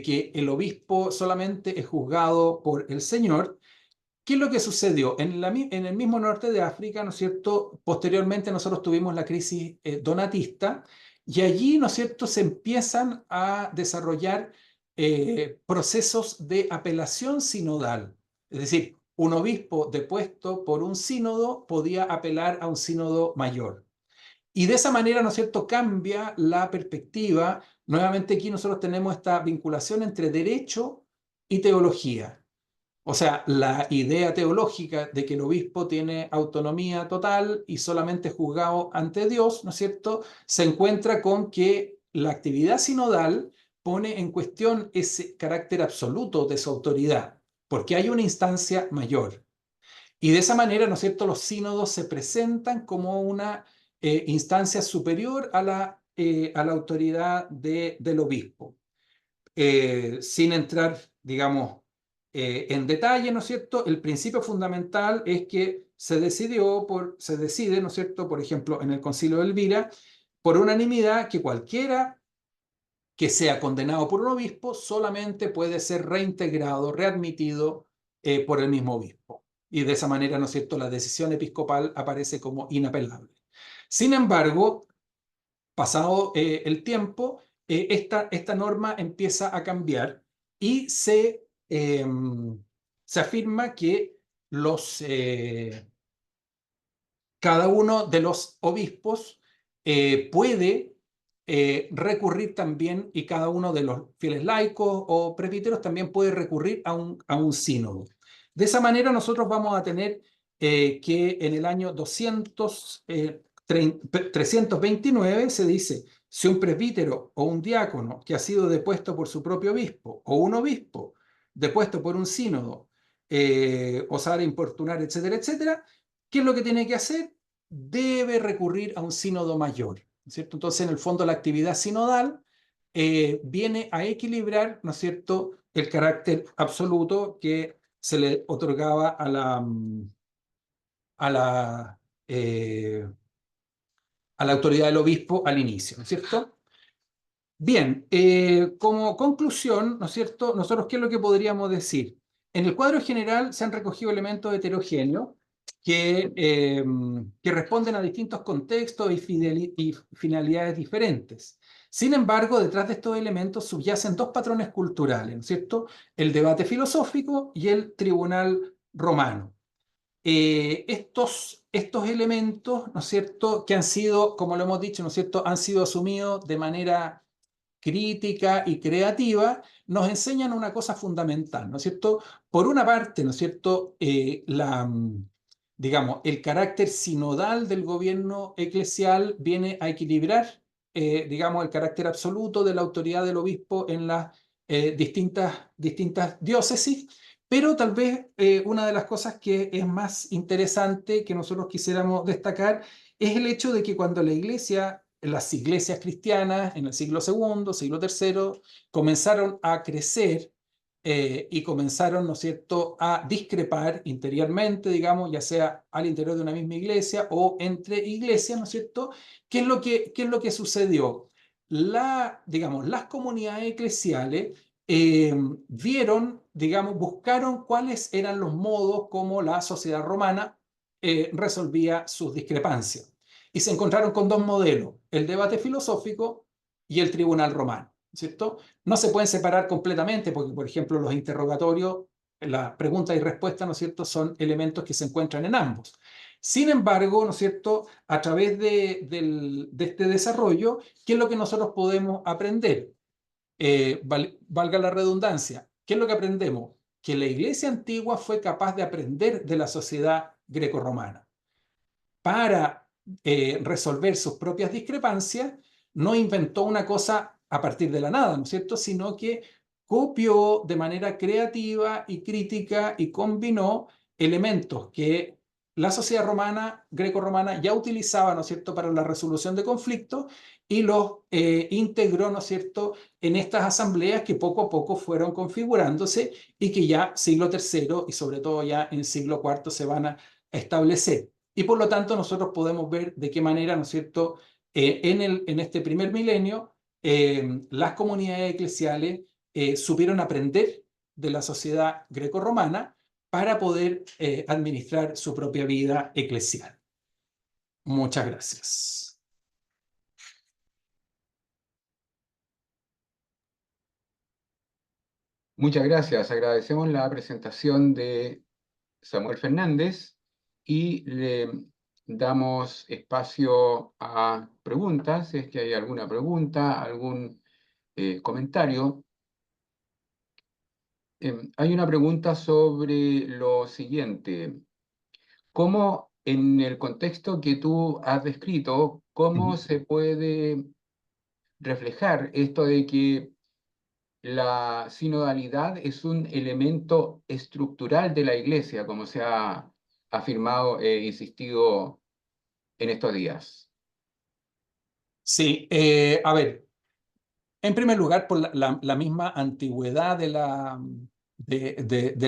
que el obispo solamente es juzgado por el Señor, ¿qué es lo que sucedió? En el mismo norte de África, ¿no es cierto? Posteriormente nosotros tuvimos la crisis donatista y allí, ¿no es cierto?, se empiezan a desarrollar procesos de apelación sinodal. Es decir, un obispo depuesto por un sínodo podía apelar a un sínodo mayor. Y de esa manera, ¿no es cierto?, cambia la perspectiva. Nuevamente aquí nosotros tenemos esta vinculación entre derecho y teología. O sea, la idea teológica de que el obispo tiene autonomía total y solamente es juzgado ante Dios, ¿no es cierto?, se encuentra con que la actividad sinodal pone en cuestión ese carácter absoluto de su autoridad, porque hay una instancia mayor. Y de esa manera, ¿no es cierto?, los sínodos se presentan como una instancia superior a la autoridad del obispo. Sin entrar, digamos, en detalle, ¿no es cierto? El principio fundamental es que se decide, ¿no es cierto?, por ejemplo, en el Concilio de Elvira, por unanimidad, que cualquiera que sea condenado por un obispo solamente puede ser reintegrado, readmitido por el mismo obispo. Y de esa manera, ¿no es cierto?, la decisión episcopal aparece como inapelable. Sin embargo, pasado el tiempo, esta norma empieza a cambiar y se afirma que cada uno de los obispos puede recurrir también, y cada uno de los fieles laicos o presbíteros también puede recurrir a un sínodo. De esa manera nosotros vamos a tener que en el año 329 se dice: si un presbítero o un diácono que ha sido depuesto por su propio obispo o un obispo depuesto por un sínodo osara importunar, etcétera, etcétera, ¿qué es lo que tiene que hacer? Debe recurrir a un sínodo mayor, ¿cierto? Entonces, en el fondo, la actividad sinodal viene a equilibrar, ¿no es cierto?, el carácter absoluto que se le otorgaba a la autoridad del obispo al inicio, ¿no es cierto? Bien, como conclusión, ¿no es cierto?, nosotros, ¿qué es lo que podríamos decir? En el cuadro general se han recogido elementos heterogéneos que responden a distintos contextos y finalidades diferentes. Sin embargo, detrás de estos elementos subyacen dos patrones culturales, ¿no es cierto?, el debate filosófico y el tribunal romano. Estos elementos, ¿no es cierto?, que han sido, como lo hemos dicho, ¿no es cierto?, han sido asumidos de manera crítica y creativa, nos enseñan una cosa fundamental, ¿no es cierto? Por una parte, ¿no es cierto?, digamos, el carácter sinodal del gobierno eclesial viene a equilibrar, digamos, el carácter absoluto de la autoridad del obispo en las distintas diócesis, pero tal vez una de las cosas que es más interesante que nosotros quisiéramos destacar es el hecho de que cuando las iglesias cristianas en el siglo II, siglo III, comenzaron a crecer y comenzaron, ¿no es cierto?, a discrepar interiormente, digamos, ya sea al interior de una misma iglesia o entre iglesias, ¿no es cierto? ¿Qué es lo que sucedió? Digamos, las comunidades eclesiales vieron, digamos, buscaron cuáles eran los modos como la sociedad romana resolvía sus discrepancias. Y se encontraron con dos modelos: el debate filosófico y el tribunal romano, ¿cierto? No se pueden separar completamente porque, por ejemplo, los interrogatorios, la pregunta y respuesta, ¿no es cierto?, son elementos que se encuentran en ambos. Sin embargo, ¿no es cierto?, a través de este desarrollo, ¿qué es lo que nosotros podemos aprender? Valga la redundancia, ¿qué es lo que aprendemos? que la Iglesia antigua fue capaz de aprender de la sociedad grecorromana. Para resolver sus propias discrepancias, no inventó una cosa a partir de la nada, ¿no es cierto?, sino que copió de manera creativa y crítica y combinó elementos que la sociedad romana, greco-romana, ya utilizaba, ¿no es cierto?, para la resolución de conflictos, y los integró, ¿no es cierto?, en estas asambleas que poco a poco fueron configurándose y que ya siglo III y sobre todo ya en siglo IV se van a establecer. Y por lo tanto nosotros podemos ver de qué manera, ¿no es cierto?, en este primer milenio, las comunidades eclesiales supieron aprender de la sociedad grecorromana para poder administrar su propia vida eclesial. Muchas gracias. Muchas gracias. Agradecemos la presentación de Samuel Fernández y le damos espacio a preguntas, si es que hay alguna pregunta, algún comentario. Hay una pregunta sobre lo siguiente. ¿Cómo, en el contexto que tú has descrito, cómo se puede reflejar esto de que la sinodalidad es un elemento estructural de la Iglesia, como se ha afirmado e insistido en estos días? Sí, a ver, en primer lugar, por la misma antigüedad de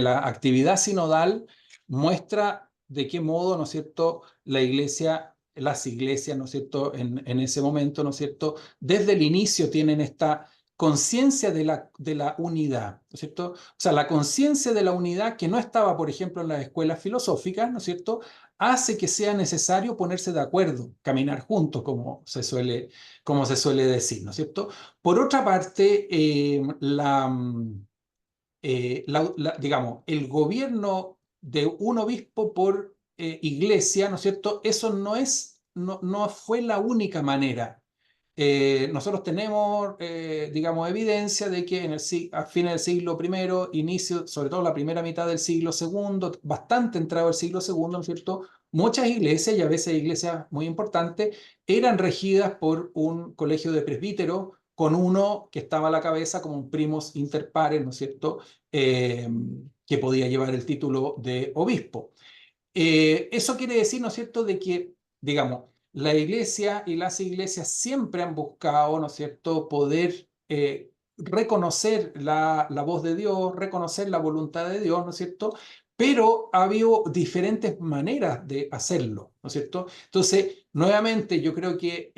la actividad sinodal, muestra de qué modo, ¿no es cierto?, la Iglesia, las iglesias, ¿no es cierto?, en ese momento, ¿no es cierto?, desde el inicio tienen esta conciencia de la unidad, ¿no es cierto? O sea, la conciencia de la unidad que no estaba, por ejemplo, en las escuelas filosóficas, ¿no es cierto?, hace que sea necesario ponerse de acuerdo, caminar juntos, como se suele decir, ¿no es cierto? Por otra parte, digamos, el gobierno de un obispo por iglesia, ¿no es cierto? Eso no fue la única manera. Nosotros tenemos, digamos, evidencia de que a fines del siglo I, inicio, sobre todo la primera mitad del siglo II, bastante entrado el siglo II, ¿no es cierto?, muchas iglesias, y a veces iglesias muy importantes, eran regidas por un colegio de presbíteros con uno que estaba a la cabeza como un primus inter pares, ¿no es cierto?, que podía llevar el título de obispo. Eso quiere decir, ¿no es cierto?, de que, digamos, la iglesia y las iglesias siempre han buscado, ¿no es cierto?, poder reconocer la voz de Dios, reconocer la voluntad de Dios, ¿no es cierto?, pero ha habido diferentes maneras de hacerlo, ¿no es cierto? Entonces, nuevamente, yo creo que,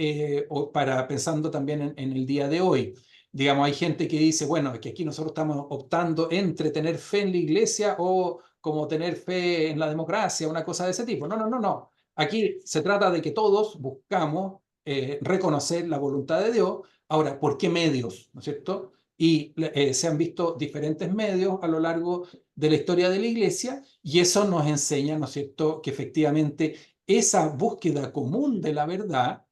pensando también en el día de hoy, digamos, hay gente que dice, bueno, que aquí nosotros estamos optando entre tener fe en la iglesia o como tener fe en la democracia, una cosa de ese tipo. No, no, no, no. Aquí se trata de que todos buscamos reconocer la voluntad de Dios. Ahora, ¿por qué medios? ¿No es cierto? Y se han visto diferentes medios a lo largo de la historia de la iglesia, y eso nos enseña, ¿no es cierto?, que efectivamente esa búsqueda común de la verdad,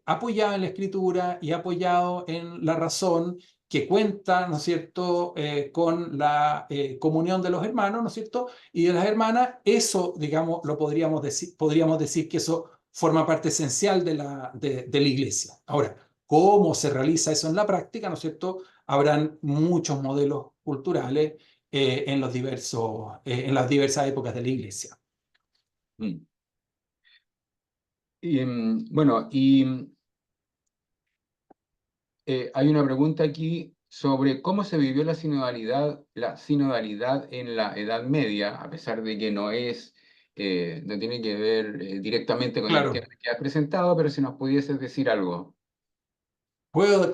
apoyada en la escritura y apoyado en la razón, que cuenta, ¿no es cierto?, con la comunión de los hermanos, ¿no es cierto?, y de las hermanas, eso, digamos, podríamos decir que eso forma parte esencial de la iglesia. Ahora, ¿cómo se realiza eso en la práctica?, ¿no es cierto? Habrán muchos modelos culturales en las diversas épocas de la iglesia. Mm. Bueno, hay una pregunta aquí sobre cómo se vivió la sinodalidad en la Edad Media, a pesar de que no tiene que ver directamente con el Claro. tema que has presentado, pero si nos pudieses decir algo.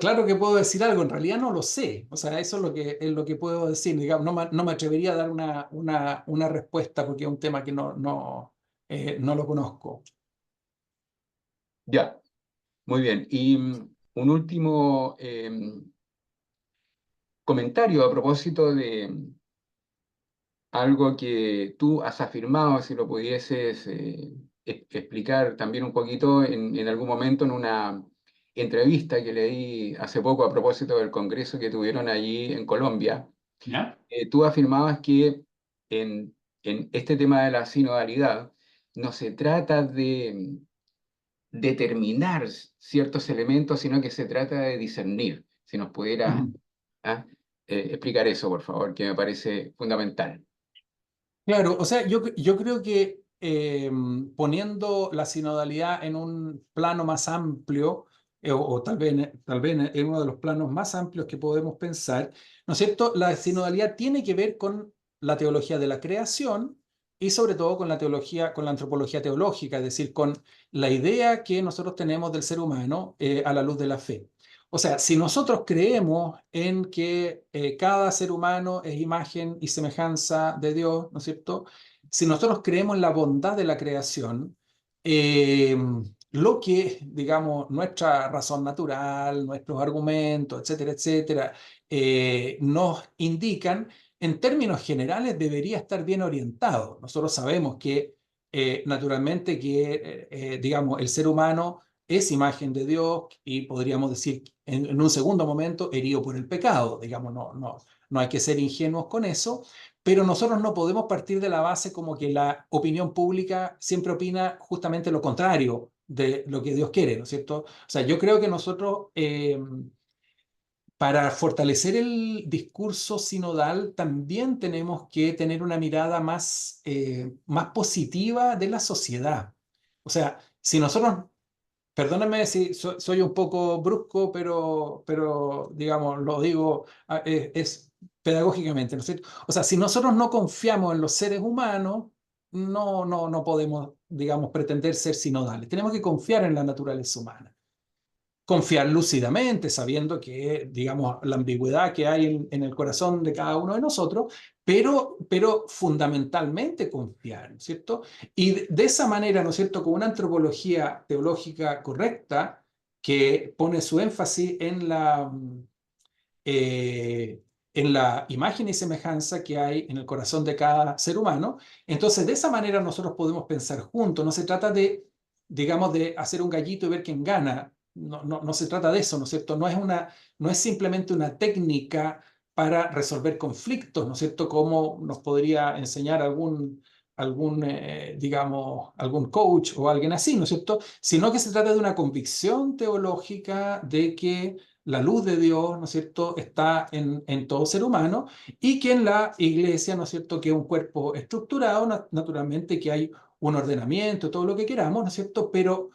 Claro que puedo decir algo, en realidad no lo sé, o sea, eso es lo que puedo decir, digamos, no me atrevería a dar una respuesta porque es un tema que no lo conozco. Ya, muy bien. Y un último comentario a propósito de algo que tú has afirmado, si lo pudieses explicar también un poquito en algún momento en una entrevista que leí hace poco a propósito del congreso que tuvieron allí en Colombia. ¿Ya? tú afirmabas que en este tema de la sinodalidad no se trata de determinar ciertos elementos, sino que se trata de discernir. Si nos pudiera Ujú. ¿ah? Explicar eso, por favor, que me parece fundamental. Claro, o sea, yo creo que poniendo la sinodalidad en un plano más amplio, o tal vez en uno de los planos más amplios que podemos pensar, ¿no es cierto? La sinodalidad tiene que ver con la teología de la creación y sobre todo con la teología, con la antropología teológica, es decir, con la idea que nosotros tenemos del ser humano a la luz de la fe. O sea, si nosotros creemos en que cada ser humano es imagen y semejanza de Dios, ¿no es cierto? Si nosotros creemos en la bondad de la creación, eh, lo que, digamos, nuestra razón natural, nuestros argumentos, etcétera, etcétera, nos indican, en términos generales, debería estar bien orientado. Nosotros sabemos que, naturalmente, que, digamos, el ser humano es imagen de Dios y podríamos decir en un segundo momento herido por el pecado. Digamos, no hay que ser ingenuos con eso, pero nosotros no podemos partir de la base como que la opinión pública siempre opina justamente lo contrario de lo que Dios quiere, ¿no es cierto? O sea, yo creo que nosotros, para fortalecer el discurso sinodal, también tenemos que tener una mirada más positiva de la sociedad. O sea, si nosotros perdóname si soy un poco brusco, pero digamos, lo digo es pedagógicamente, ¿no es cierto? O sea, si nosotros no confiamos en los seres humanos, no podemos, digamos, pretender ser sinodales. Tenemos que confiar en la naturaleza humana. Confiar lúcidamente, sabiendo que, digamos, la ambigüedad que hay en el corazón de cada uno de nosotros, pero fundamentalmente confiar, ¿no es cierto? Y de esa manera, ¿no es cierto?, con una antropología teológica correcta que pone su énfasis eh, en la imagen y semejanza que hay en el corazón de cada ser humano, entonces de esa manera nosotros podemos pensar juntos. No se trata de, digamos, de hacer un gallito y ver quién gana. No se trata de eso, ¿no es cierto? No es simplemente una técnica para resolver conflictos, ¿no es cierto? Como nos podría enseñar digamos, algún coach o alguien así, ¿no es cierto? Sino que se trata de una convicción teológica de que la luz de Dios, ¿no es cierto?, está en todo ser humano y que en la iglesia, ¿no es cierto?, que es un cuerpo estructurado, naturalmente que hay un ordenamiento, todo lo que queramos, ¿no es cierto?, pero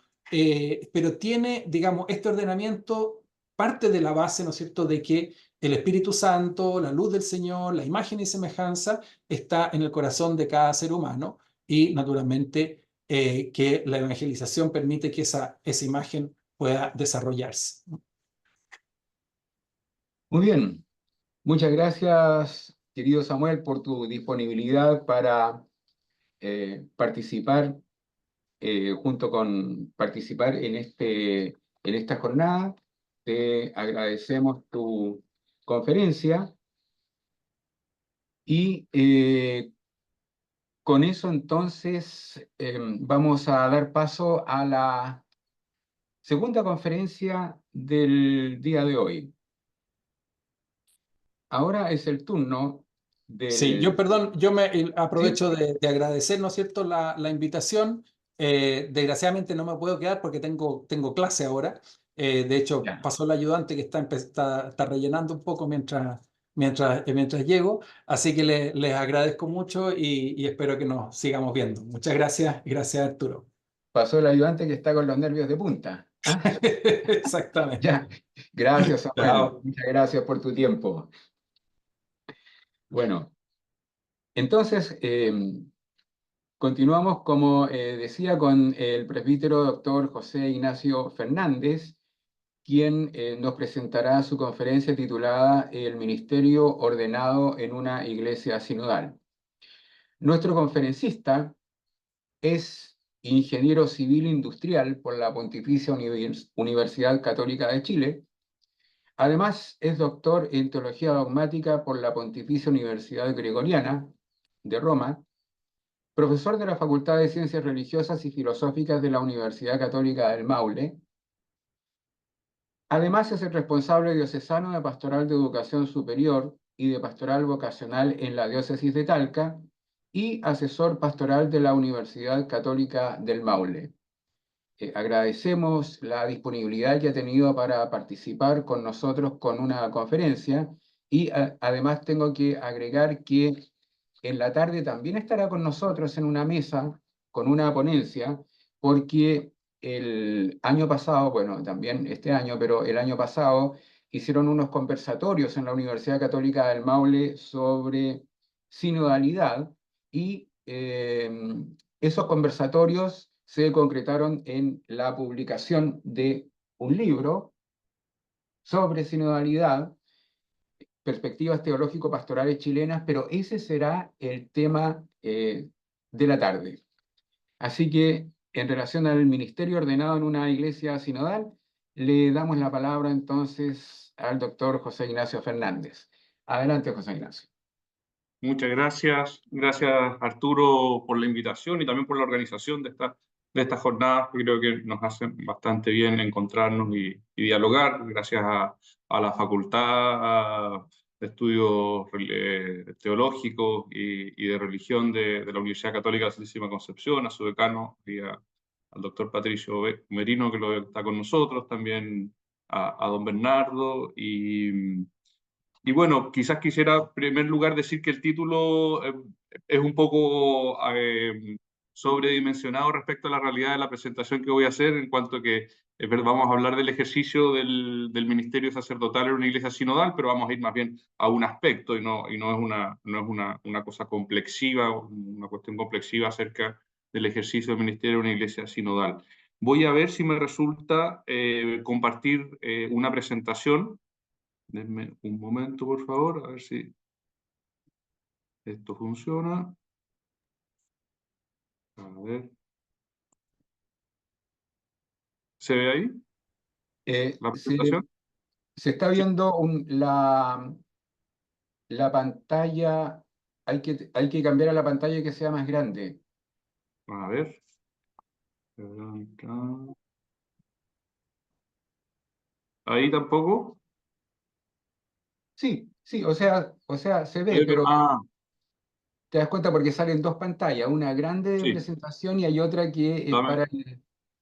tiene, digamos, este ordenamiento parte de la base, ¿no es cierto?, de que el Espíritu Santo, la luz del Señor, la imagen y semejanza está en el corazón de cada ser humano y naturalmente que la evangelización permite que esa imagen pueda desarrollarse. Muy bien, muchas gracias, querido Samuel, por tu disponibilidad para participar, junto con participar en esta jornada. Te agradecemos tu conferencia y con eso entonces vamos a dar paso a la segunda conferencia del día de hoy. Ahora es el turno Sí, yo, del... perdón, yo me ¿Sí? aprovecho de agradecer, ¿no es cierto?, la invitación. Desgraciadamente no me puedo quedar porque tengo clase ahora. De hecho, Ya. pasó el ayudante que está rellenando un poco mientras llego. Así que les agradezco mucho y espero que nos sigamos viendo. Muchas gracias y gracias, Arturo. Pasó el ayudante que está con los nervios de punta. ¿Ah? Exactamente. Ya. Gracias, Samuel. Chao. Muchas gracias por tu tiempo. Bueno, entonces continuamos, como decía, con el presbítero doctor José Ignacio Fernández, quien nos presentará su conferencia titulada El Ministerio Ordenado en una Iglesia Sinodal. Nuestro conferencista es ingeniero civil industrial por la Pontificia Universidad Católica de Chile. Además, es doctor en teología dogmática por la Pontificia Universidad Gregoriana de Roma, profesor de la Facultad de Ciencias Religiosas y Filosóficas de la Universidad Católica del Maule. Además, es el responsable diocesano de Pastoral de Educación Superior y de Pastoral Vocacional en la Diócesis de Talca y asesor pastoral de la Universidad Católica del Maule. Agradecemos la disponibilidad que ha tenido para participar con nosotros con una conferencia y además tengo que agregar que en la tarde también estará con nosotros en una mesa con una ponencia porque el año pasado, bueno, también este año, pero el año pasado hicieron unos conversatorios en la Universidad Católica del Maule sobre sinodalidad y esos conversatorios se concretaron en la publicación de un libro sobre sinodalidad, perspectivas teológico-pastorales chilenas, pero ese será el tema de la tarde. Así que, en relación al ministerio ordenado en una iglesia sinodal, le damos la palabra entonces al doctor José Ignacio Fernández. Adelante, José Ignacio. Muchas gracias. Gracias, Arturo, por la invitación y también por la organización de estas jornadas. Creo que nos hacen bastante bien encontrarnos y dialogar. Gracias a la Facultad de Estudios Teológicos y de Religión de la Universidad Católica de Santísima Concepción, a su decano y al doctor Patricio Merino, que lo está con nosotros, también a don Bernardo y bueno, quizás quisiera en primer lugar decir que el título es un poco sobredimensionado respecto a la realidad de la presentación que voy a hacer, en cuanto a que vamos a hablar del ejercicio del ministerio sacerdotal en una iglesia sinodal, pero vamos a ir más bien a un aspecto y no es una cosa complexiva, una cuestión complexiva acerca del ejercicio del ministerio en una iglesia sinodal. Voy a ver si me resulta compartir una presentación. Denme un momento, por favor, a ver si esto funciona. A ver. ¿Se ve ahí la presentación? Se está viendo la pantalla, hay que cambiar a la pantalla que sea más grande. A ver. ¿Ahí tampoco? Sí, o sea, se ve, pero Ah, te das cuenta porque salen dos pantallas, una grande de sí. presentación y hay otra que es Dame para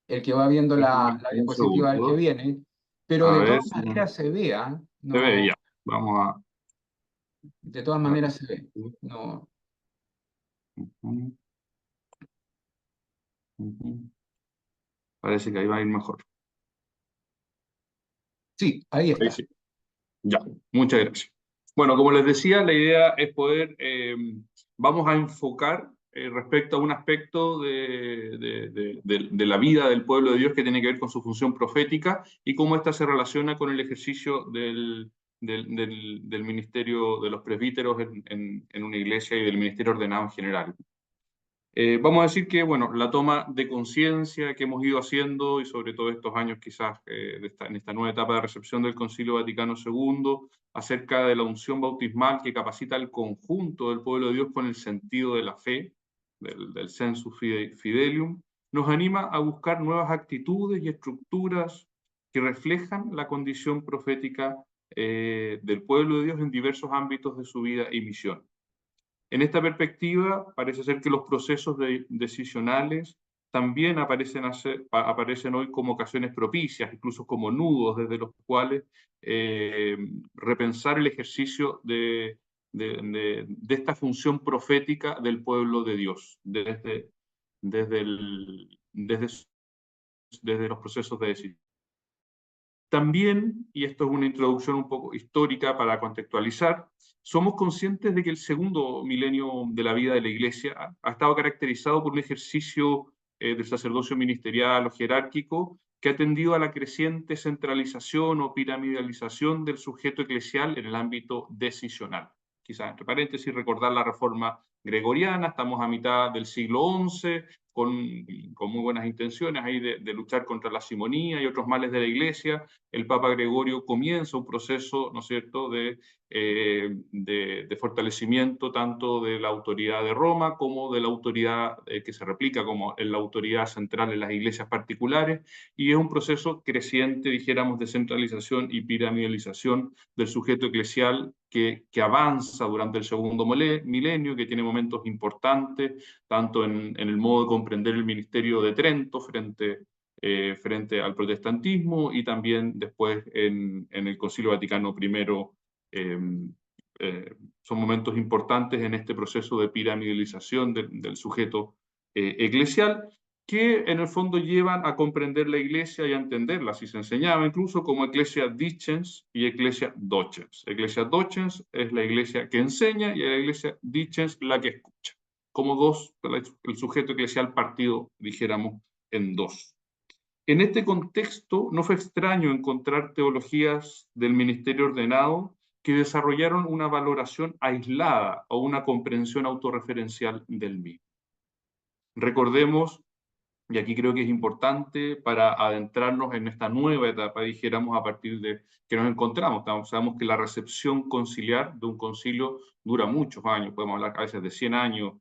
el que va viendo la un diapositiva del que segundo. viene, pero A de ver todas si maneras se ve, ¿ah? se ve No, ya. Vamos de todas a... maneras se ve. No, Ujú, ujú. Parece que ahí va a ir mejor. sí, ahí Ahí está. sí. Ya, muchas gracias. Bueno, como les decía, la idea es poder, vamos a enfocar respecto a un aspecto de la vida del pueblo de Dios que tiene que ver con su función profética y cómo ésta se relaciona con el ejercicio del ministerio de los presbíteros en una iglesia y del ministerio ordenado en general. Vamos a decir que, bueno, la toma de conciencia que hemos ido haciendo y sobre todo estos años quizás en esta nueva etapa de recepción del Concilio Vaticano II acerca de la unción bautismal que capacita al conjunto del pueblo de Dios con el sentido de la fe, del sensus fidelium, nos anima a buscar nuevas actitudes y estructuras que reflejan la condición profética del pueblo de Dios en diversos ámbitos de su vida y misión. En esta perspectiva, parece ser que los procesos decisionales también aparecen hoy como ocasiones propicias, incluso como nudos desde los cuales repensar el ejercicio de esta función profética del pueblo de Dios, desde los procesos de decisión. También, y esto es una introducción un poco histórica para contextualizar, somos conscientes de que el segundo milenio de la vida de la Iglesia ha estado caracterizado por un ejercicio del sacerdocio ministerial o jerárquico que ha tendido a la creciente centralización o piramidalización del sujeto eclesial en el ámbito decisional. Quizás, entre paréntesis, recordar la reforma gregoriana, estamos a mitad del siglo XI, con muy buenas intenciones ahí de luchar contra la simonía y otros males de la Iglesia. El Papa Gregorio comienza un proceso, ¿no es cierto?, de fortalecimiento tanto de la autoridad de Roma como de la autoridad que se replica como en la autoridad central en las iglesias particulares, y es un proceso creciente, dijéramos, de centralización y piramidalización del sujeto eclesial que avanza durante el segundo milenio, que tiene momentos importantes, tanto en el modo de comprender el ministerio de Trento frente al protestantismo, y también después en el Concilio Vaticano I. Son momentos importantes en este proceso de piramidalización del sujeto eclesial, que en el fondo llevan a comprender la Iglesia y a entenderla, así se enseñaba incluso, como Ecclesia Dicens y Ecclesia Docens. Ecclesia Docens es la Iglesia que enseña y la Iglesia Dicens la que escucha, como dos, el sujeto eclesial partido, dijéramos, en dos. En este contexto, no fue extraño encontrar teologías del ministerio ordenado que desarrollaron una valoración aislada o una comprensión autorreferencial del mismo. Recordemos, y aquí creo que es importante para adentrarnos en esta nueva etapa, dijéramos, a partir de que nos encontramos. Sabemos que la recepción conciliar de un concilio dura muchos años, podemos hablar a veces de 100 años,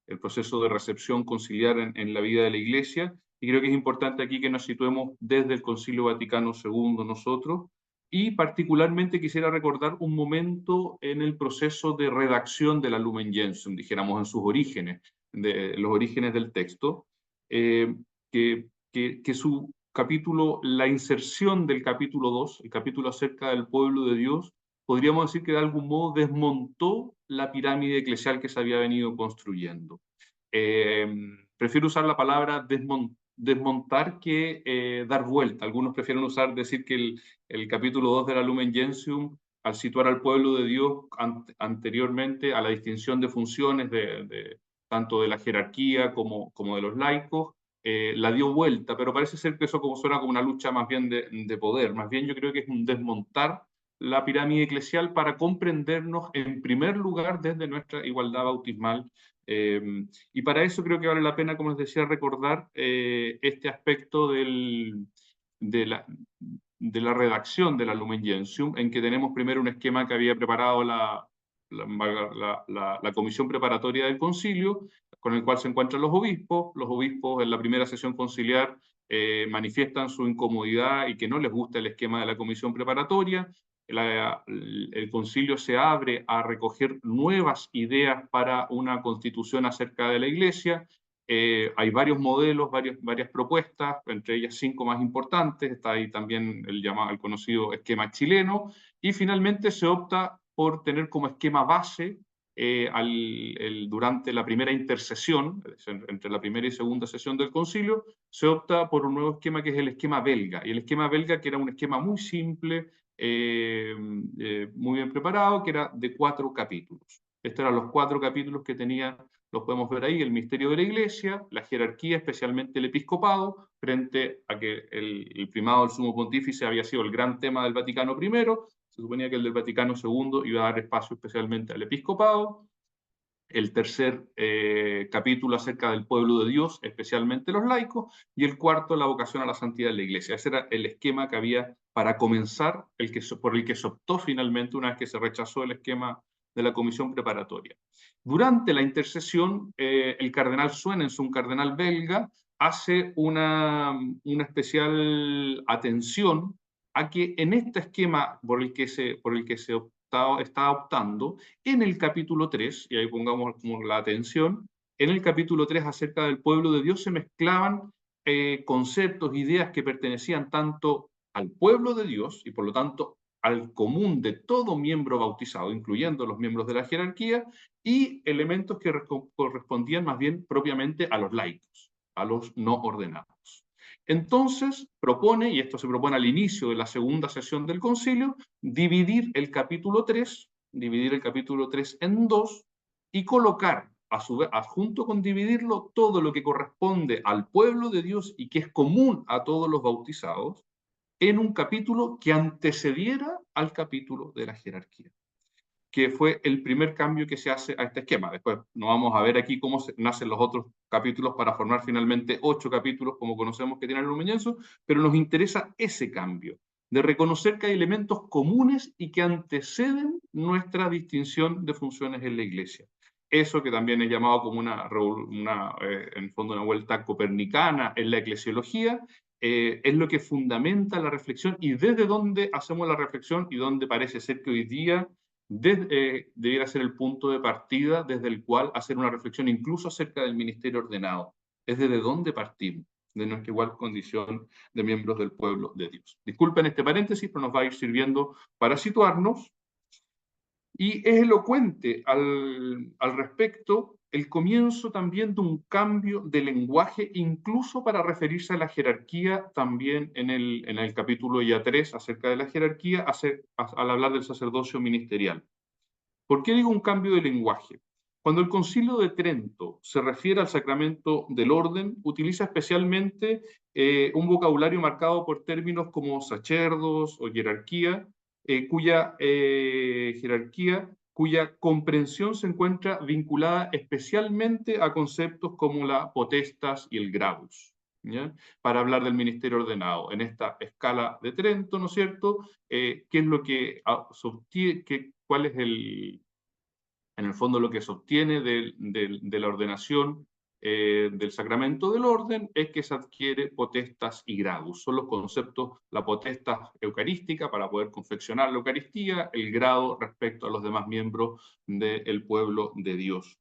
el proceso de recepción conciliar en la vida de la Iglesia, y creo que es importante aquí que nos situemos desde el Concilio Vaticano II nosotros, y particularmente quisiera recordar un momento en el proceso de redacción de la Lumen Gentium, dijéramos, en sus orígenes, de los orígenes del texto, que su capítulo, la inserción del capítulo 2, el capítulo acerca del pueblo de Dios, podríamos decir que de algún modo desmontó la pirámide eclesial que se había venido construyendo. Prefiero usar la palabra desmontar que dar vuelta. Algunos prefieren decir que el capítulo 2 de la Lumen Gentium, al situar al pueblo de Dios anteriormente a la distinción de funciones tanto de la jerarquía como de los laicos, la dio vuelta, pero parece ser que eso suena como una lucha más bien de poder. Más bien yo creo que es un desmontar la pirámide eclesial para comprendernos en primer lugar desde nuestra igualdad bautismal. Y para eso creo que vale la pena, como les decía, recordar este aspecto de la redacción de la Lumen Gentium, en que tenemos primero un esquema que había preparado la comisión preparatoria del concilio, con el cual se encuentran los obispos. Los obispos en la primera sesión conciliar manifiestan su incomodidad y que no les gusta el esquema de la comisión preparatoria. El concilio se abre a recoger nuevas ideas para una constitución acerca de la Iglesia. Hay varios modelos, varias propuestas, entre ellas 5 más importantes. Está ahí también el conocido esquema chileno, y finalmente se opta por tener como esquema base durante la primera intercesión, entre la primera y segunda sesión del concilio, se opta por un nuevo esquema que es el esquema belga. Y el esquema belga, que era un esquema muy simple, muy bien preparado, que era de 4 capítulos. Estos eran los 4 capítulos que tenía, los podemos ver ahí: el misterio de la Iglesia, la jerarquía, especialmente el episcopado, frente a que el primado del sumo pontífice había sido el gran tema del Vaticano I. Se suponía que el del Vaticano II iba a dar espacio especialmente al episcopado. El tercer capítulo acerca del pueblo de Dios, especialmente los laicos, y el cuarto, la vocación a la santidad de la Iglesia. Ese era el esquema que había para comenzar, por el que se optó finalmente una vez que se rechazó el esquema de la comisión preparatoria. Durante la intercesión, el cardenal Suenens, un cardenal belga, hace una especial atención a que en este esquema por el que se está optando, en el capítulo 3, y ahí pongamos como la atención, en el capítulo 3 acerca del pueblo de Dios se mezclaban conceptos, ideas que pertenecían tanto al pueblo de Dios y por lo tanto al común de todo miembro bautizado, incluyendo los miembros de la jerarquía, y elementos que correspondían más bien propiamente a los laicos, a los no ordenados. Entonces propone, y esto se propone al inicio de la segunda sesión del concilio, dividir el capítulo 3 en 2 y colocar, a su vez, junto con dividirlo, todo lo que corresponde al pueblo de Dios y que es común a todos los bautizados, en un capítulo que antecediera al capítulo de la jerarquía, que fue el primer cambio que se hace a este esquema. Después no vamos a ver aquí cómo nacen los otros capítulos para formar finalmente 8 capítulos, como conocemos que tiene el Lumen Gentium, pero nos interesa ese cambio, de reconocer que hay elementos comunes y que anteceden nuestra distinción de funciones en la Iglesia. Eso que también es llamado como en el fondo una vuelta copernicana en la eclesiología, es lo que fundamenta la reflexión y desde donde hacemos la reflexión y donde parece ser que hoy día debiera ser el punto de partida desde el cual hacer una reflexión incluso acerca del ministerio ordenado. Es desde dónde partimos, de nuestra igual condición de miembros del pueblo de Dios. Disculpen este paréntesis, pero nos va a ir sirviendo para situarnos. Y es elocuente al respecto el comienzo también de un cambio de lenguaje, incluso para referirse a la jerarquía, también en el capítulo ya 3, acerca de la jerarquía, al hablar del sacerdocio ministerial. ¿Por qué digo un cambio de lenguaje? Cuando el Concilio de Trento se refiere al sacramento del orden, utiliza especialmente un vocabulario marcado por términos como sacerdos o jerarquía, cuya comprensión se encuentra vinculada especialmente a conceptos como la potestas y el gradus, ¿ya? Para hablar del ministerio ordenado. En esta escala de Trento, ¿no es cierto? ¿Qué es lo que obtiene, cuál es en el fondo lo que se obtiene de la ordenación del sacramento del orden? Es que se adquiere potestas y gradus. Son los conceptos, la potestas eucarística para poder confeccionar la Eucaristía, el grado respecto a los demás miembros del pueblo de Dios.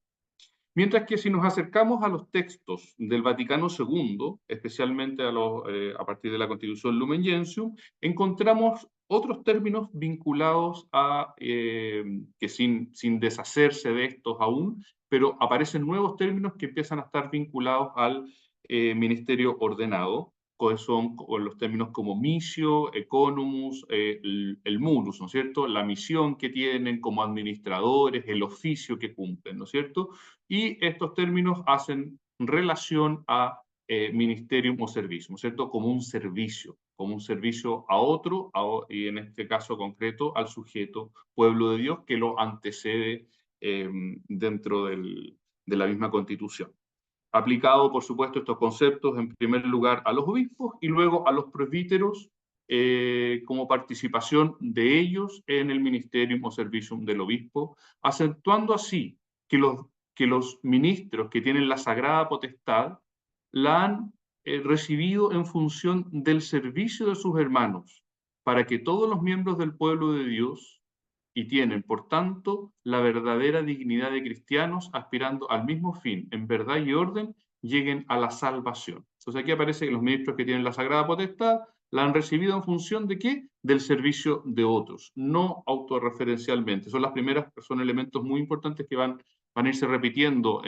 Mientras que si nos acercamos a los textos del Vaticano II, especialmente a partir de la Constitución Lumen Gentium, encontramos otros términos vinculados a, que sin deshacerse de estos aún, pero aparecen nuevos términos que empiezan a estar vinculados al ministerio ordenado, que son los términos como missio, economus, el munus, ¿no es cierto? La misión que tienen como administradores, el oficio que cumplen, ¿no es cierto? Y estos términos hacen relación a ministerium o servicio, ¿no es cierto? Como un servicio a otro, y en este caso concreto al sujeto pueblo de Dios que lo antecede dentro de la misma Constitución. Aplicado, por supuesto, estos conceptos en primer lugar a los obispos y luego a los presbíteros como participación de ellos en el ministerium o servicium del obispo, acentuando así que los ministros que tienen la sagrada potestad la han recibido en función del servicio de sus hermanos, para que todos los miembros del pueblo de Dios y tienen, por tanto, la verdadera dignidad de cristianos, aspirando al mismo fin, en verdad y orden, lleguen a la salvación. Entonces aquí aparece que los ministros que tienen la sagrada potestad la han recibido en función de ¿qué? Del servicio de otros, no autorreferencialmente. Son elementos muy importantes que van a irse repitiendo,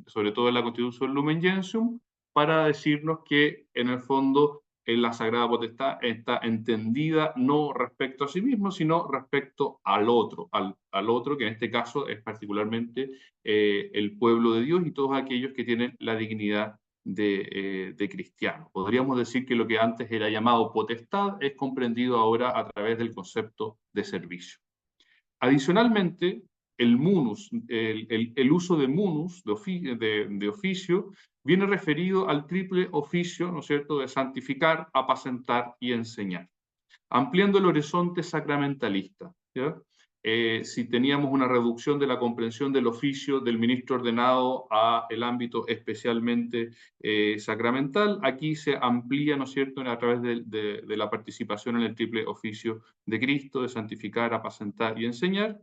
sobre todo en la Constitución Lumen Gentium, para decirnos que en el fondo la Sagrada Potestad está entendida no respecto a sí mismo, sino respecto al otro, al otro, que en este caso es particularmente el pueblo de Dios y todos aquellos que tienen la dignidad de cristiano. Podríamos decir que lo que antes era llamado potestad es comprendido ahora a través del concepto de servicio. Adicionalmente, el munus, el uso de munus, de oficio, viene referido al triple oficio, ¿no es cierto?, de santificar, apacentar y enseñar, ampliando el horizonte sacramentalista, ¿ya? Si teníamos una reducción de la comprensión del oficio del ministro ordenado a el ámbito especialmente sacramental, aquí se amplía, ¿no es cierto?, a través de la participación en el triple oficio de Cristo, de santificar, apacentar y enseñar,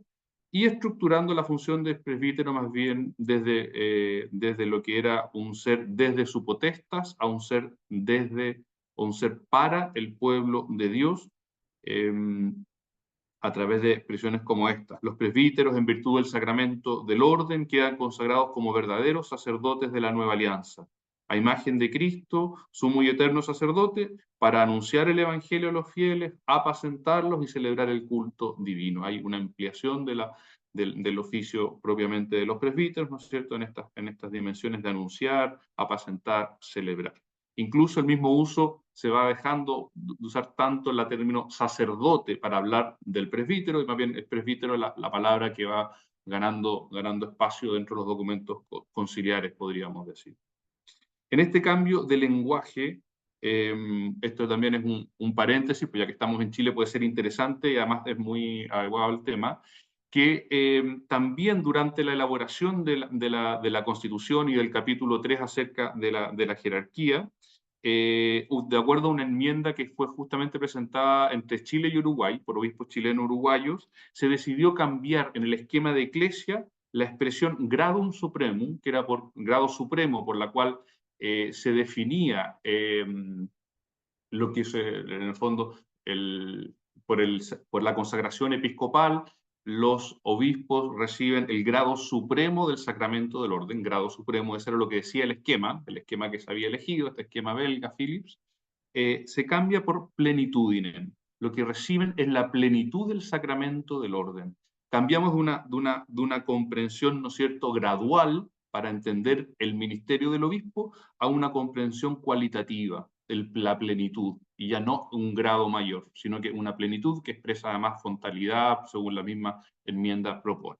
y estructurando la función del presbítero más bien desde lo que era un ser desde su potestas a un ser para el pueblo de Dios, a través de expresiones como estas. Los presbíteros, en virtud del sacramento del orden, quedan consagrados como verdaderos sacerdotes de la nueva alianza, a imagen de Cristo, sumo y eterno sacerdote, para anunciar el evangelio a los fieles, apacentarlos y celebrar el culto divino. Hay una ampliación del oficio propiamente de los presbíteros, ¿no es cierto?, en estas dimensiones de anunciar, apacentar, celebrar. Incluso el mismo uso se va dejando de usar tanto el término sacerdote para hablar del presbítero, y más bien el presbítero es la palabra que va ganando espacio dentro de los documentos conciliares, podríamos decir. En este cambio de lenguaje, esto también es un paréntesis, pues ya que estamos en Chile puede ser interesante y además es muy adecuado al tema, que también durante la elaboración de la Constitución y del capítulo 3 acerca de la jerarquía, de acuerdo a una enmienda que fue justamente presentada entre Chile y Uruguay, por obispos chilenos uruguayos, se decidió cambiar en el esquema de Iglesia la expresión gradum supremum, que era por grado supremo, por la cual se definía lo que es, en el fondo, por la consagración episcopal, los obispos reciben el grado supremo del sacramento del orden, grado supremo, eso era lo que decía el esquema que se había elegido, este esquema belga, Philips, se cambia por plenitudinem. Lo que reciben es la plenitud del sacramento del orden. Cambiamos de una comprensión, ¿no es cierto?, gradual para entender el ministerio del obispo a una comprensión cualitativa, la plenitud, y ya no un grado mayor, sino que una plenitud que expresa además frontalidad, según la misma enmienda propone.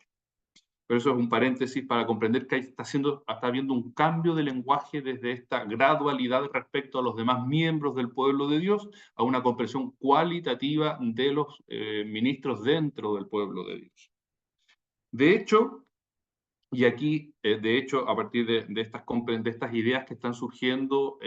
Pero eso es un paréntesis para comprender que está habiendo un cambio de lenguaje desde esta gradualidad respecto a los demás miembros del pueblo de Dios a una comprensión cualitativa de los ministros dentro del pueblo de Dios. De hecho, y aquí, de hecho, a partir de estas ideas que están surgiendo,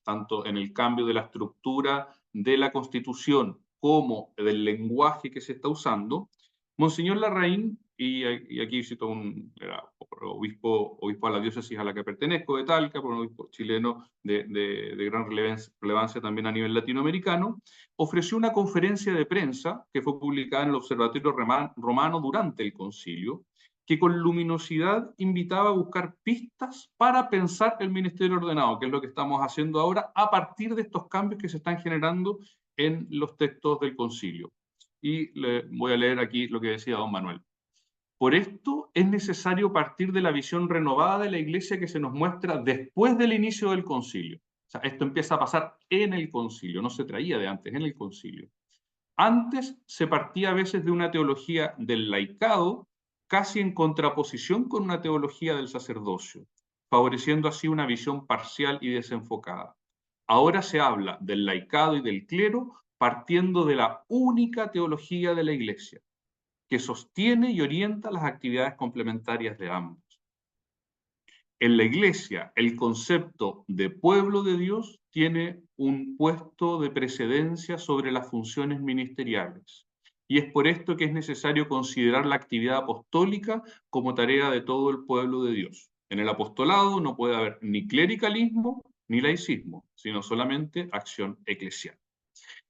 tanto en el cambio de la estructura de la Constitución como del lenguaje que se está usando, Monseñor Larraín, y aquí cito era obispo a la diócesis a la que pertenezco, de Talca, por un obispo chileno de gran relevancia también a nivel latinoamericano, ofreció una conferencia de prensa que fue publicada en el Observatorio Romano durante el concilio, que con luminosidad invitaba a buscar pistas para pensar el ministerio ordenado, que es lo que estamos haciendo ahora a partir de estos cambios que se están generando en los textos del concilio. Y voy a leer aquí lo que decía don Manuel. Por esto es necesario partir de la visión renovada de la Iglesia que se nos muestra después del inicio del concilio. O sea, esto empieza a pasar en el concilio, no se traía de antes, en el concilio. Antes se partía a veces de una teología del laicado, casi en contraposición con una teología del sacerdocio, favoreciendo así una visión parcial y desenfocada. Ahora se habla del laicado y del clero partiendo de la única teología de la Iglesia, que sostiene y orienta las actividades complementarias de ambos. En la Iglesia, el concepto de pueblo de Dios tiene un puesto de precedencia sobre las funciones ministeriales. Y es por esto que es necesario considerar la actividad apostólica como tarea de todo el pueblo de Dios. En el apostolado no puede haber ni clericalismo ni laicismo, sino solamente acción eclesial.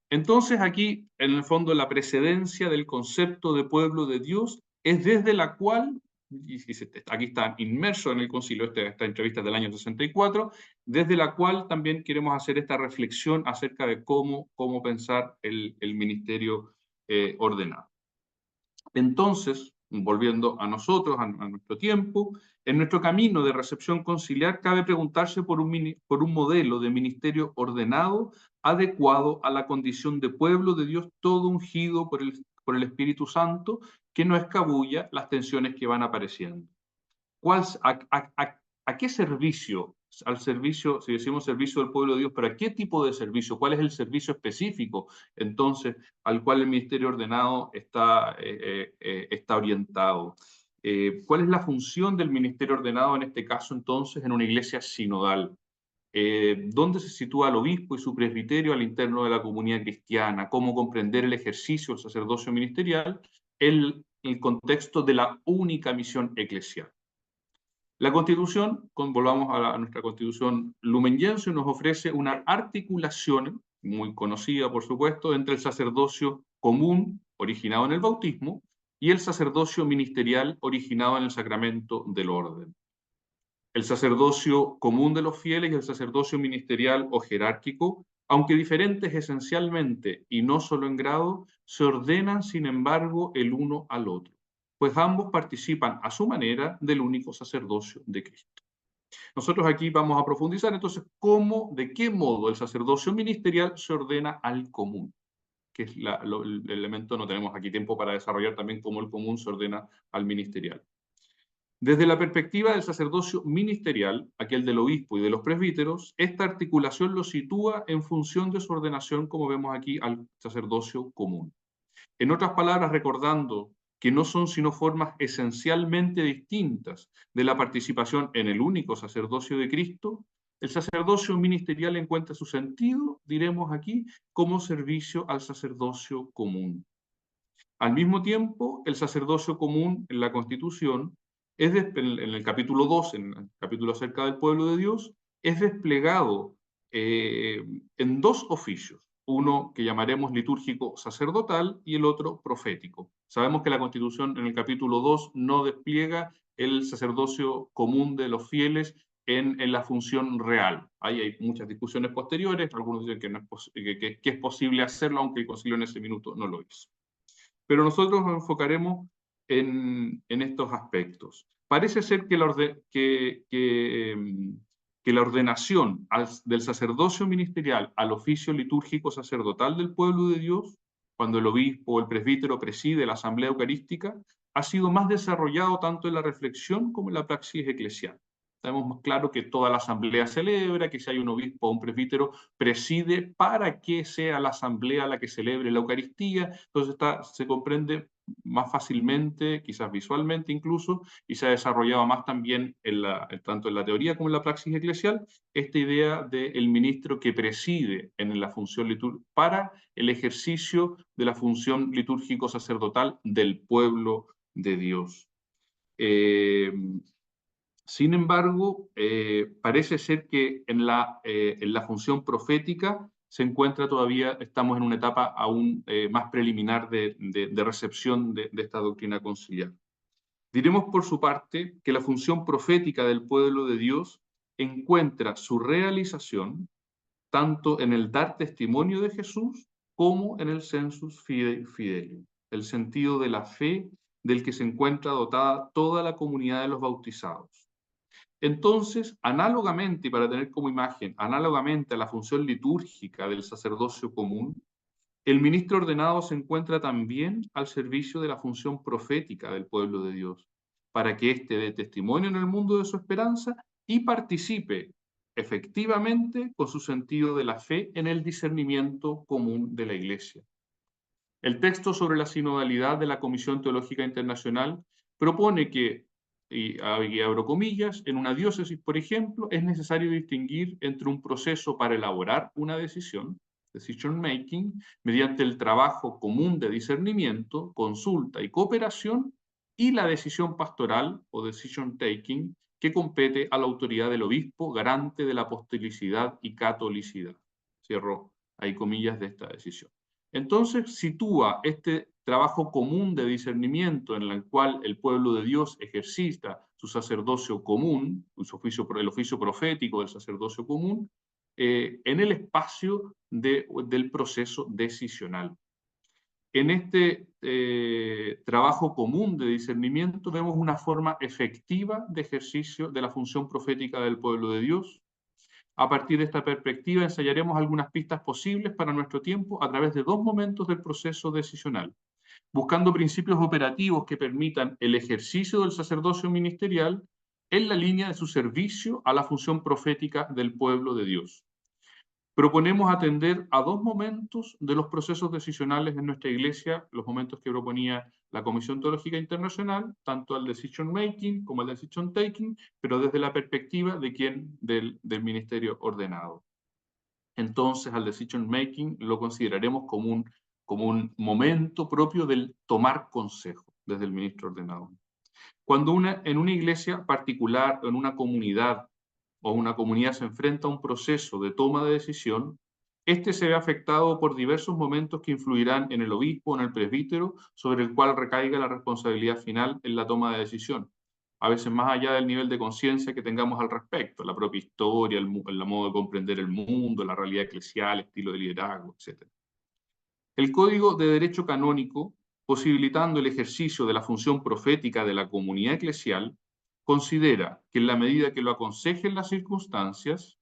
Entonces aquí, en el fondo, la precedencia del concepto de pueblo de Dios es desde la cual, y aquí está inmerso en el concilio, esta entrevista es del año 64, desde la cual también queremos hacer esta reflexión acerca de cómo pensar el ministerio ordenado. Entonces, volviendo a nosotros, a nuestro tiempo, en nuestro camino de recepción conciliar cabe preguntarse por un modelo de ministerio ordenado adecuado a la condición de pueblo de Dios, todo ungido por el Espíritu Santo, que no escabulla las tensiones que van apareciendo. ¿A qué servicio? Al servicio, si decimos servicio del pueblo de Dios, ¿pero a qué tipo de servicio? ¿Cuál es el servicio específico, entonces, al cual el ministerio ordenado está orientado? ¿Cuál es la función del ministerio ordenado en este caso, entonces, en una iglesia sinodal? ¿Dónde se sitúa el obispo y su presbiterio al interno de la comunidad cristiana? ¿Cómo comprender el ejercicio del sacerdocio ministerial en el contexto de la única misión eclesial? La Constitución, volvamos a nuestra Constitución Lumen Gentium, nos ofrece una articulación, muy conocida por supuesto, entre el sacerdocio común, originado en el bautismo, y el sacerdocio ministerial, originado en el sacramento del orden. El sacerdocio común de los fieles y el sacerdocio ministerial o jerárquico, aunque diferentes esencialmente y no solo en grado, se ordenan sin embargo el uno al otro, pues ambos participan a su manera del único sacerdocio de Cristo. Nosotros aquí vamos a profundizar entonces de qué modo el sacerdocio ministerial se ordena al común, que es el elemento, no tenemos aquí tiempo para desarrollar también cómo el común se ordena al ministerial. Desde la perspectiva del sacerdocio ministerial, aquel del obispo y de los presbíteros, esta articulación lo sitúa en función de su ordenación, como vemos aquí, al sacerdocio común. En otras palabras, recordando que no son sino formas esencialmente distintas de la participación en el único sacerdocio de Cristo, El sacerdocio ministerial encuentra su sentido, diremos aquí, como servicio al sacerdocio común. Al mismo tiempo, el sacerdocio común en la Constitución, en el capítulo 2, en el capítulo acerca del pueblo de Dios, es desplegado en dos oficios, uno que llamaremos litúrgico sacerdotal y el otro profético. Sabemos que la Constitución en el capítulo 2 no despliega el sacerdocio común de los fieles en la función real. Ahí hay muchas discusiones posteriores, algunos dicen que, no es, que es posible hacerlo, aunque el concilio en ese minuto no lo hizo. Pero nosotros nos enfocaremos en estos aspectos. Parece ser que la ordenación del sacerdocio ministerial al oficio litúrgico sacerdotal del pueblo de Dios, cuando el obispo o el presbítero preside la asamblea eucarística, ha sido más desarrollado tanto en la reflexión como en la praxis eclesial. Tenemos más claro que toda la asamblea celebra, que si hay un obispo o un presbítero, preside para que sea la asamblea la que celebre la Eucaristía. Entonces se comprende más fácilmente, quizás visualmente incluso, y se ha desarrollado más también tanto en la teoría como en la praxis eclesial, esta idea del ministro que preside en la función litúrgica para el ejercicio de la función litúrgico-sacerdotal del pueblo de Dios. Sin embargo, parece ser que en la función profética se encuentra todavía, estamos en una etapa aún más preliminar de recepción de esta doctrina conciliar. Diremos por su parte que la función profética del pueblo de Dios encuentra su realización tanto en el dar testimonio de Jesús como en el sensus fidelium, el sentido de la fe del que se encuentra dotada toda la comunidad de los bautizados. Entonces, análogamente, y para tener como imagen, análogamente a la función litúrgica del sacerdocio común, el ministro ordenado se encuentra también al servicio de la función profética del pueblo de Dios, para que éste dé testimonio en el mundo de su esperanza y participe efectivamente con su sentido de la fe en el discernimiento común de la Iglesia. El texto sobre la sinodalidad de la Comisión Teológica Internacional propone que, y abro comillas, en una diócesis, por ejemplo, es necesario distinguir entre un proceso para elaborar una decisión, decision making, mediante el trabajo común de discernimiento, consulta y cooperación, y la decisión pastoral o decision taking, que compete a la autoridad del obispo, garante de la apostolicidad y catolicidad. Cierro ahí comillas de esta decisión. Entonces sitúa este trabajo común de discernimiento en el cual el pueblo de Dios ejercita su sacerdocio común, el oficio profético del sacerdocio común, en el espacio del proceso decisional. En este trabajo común de discernimiento vemos una forma efectiva de ejercicio de la función profética del pueblo de Dios. A partir de esta perspectiva ensayaremos algunas pistas posibles para nuestro tiempo a través de dos momentos del proceso decisional, buscando principios operativos que permitan el ejercicio del sacerdocio ministerial en la línea de su servicio a la función profética del pueblo de Dios. Proponemos atender a dos momentos de los procesos decisionales en nuestra Iglesia, los momentos que proponía la Comisión Teológica Internacional, tanto al decision making como al decision taking, pero desde la perspectiva de del ministerio ordenado. Entonces, al decision making lo consideraremos como un momento propio del tomar consejo desde el ministro ordenado. Cuando en una iglesia particular o en una comunidad se enfrenta a un proceso de toma de decisión, este se ve afectado por diversos momentos que influirán en el obispo o en el presbítero, sobre el cual recaiga la responsabilidad final en la toma de decisión, a veces más allá del nivel de conciencia que tengamos al respecto, la propia historia, el modo de comprender el mundo, la realidad eclesial, el estilo de liderazgo, etc. El Código de Derecho Canónico, posibilitando el ejercicio de la función profética de la comunidad eclesial, considera que en la medida que lo aconsejen las circunstancias,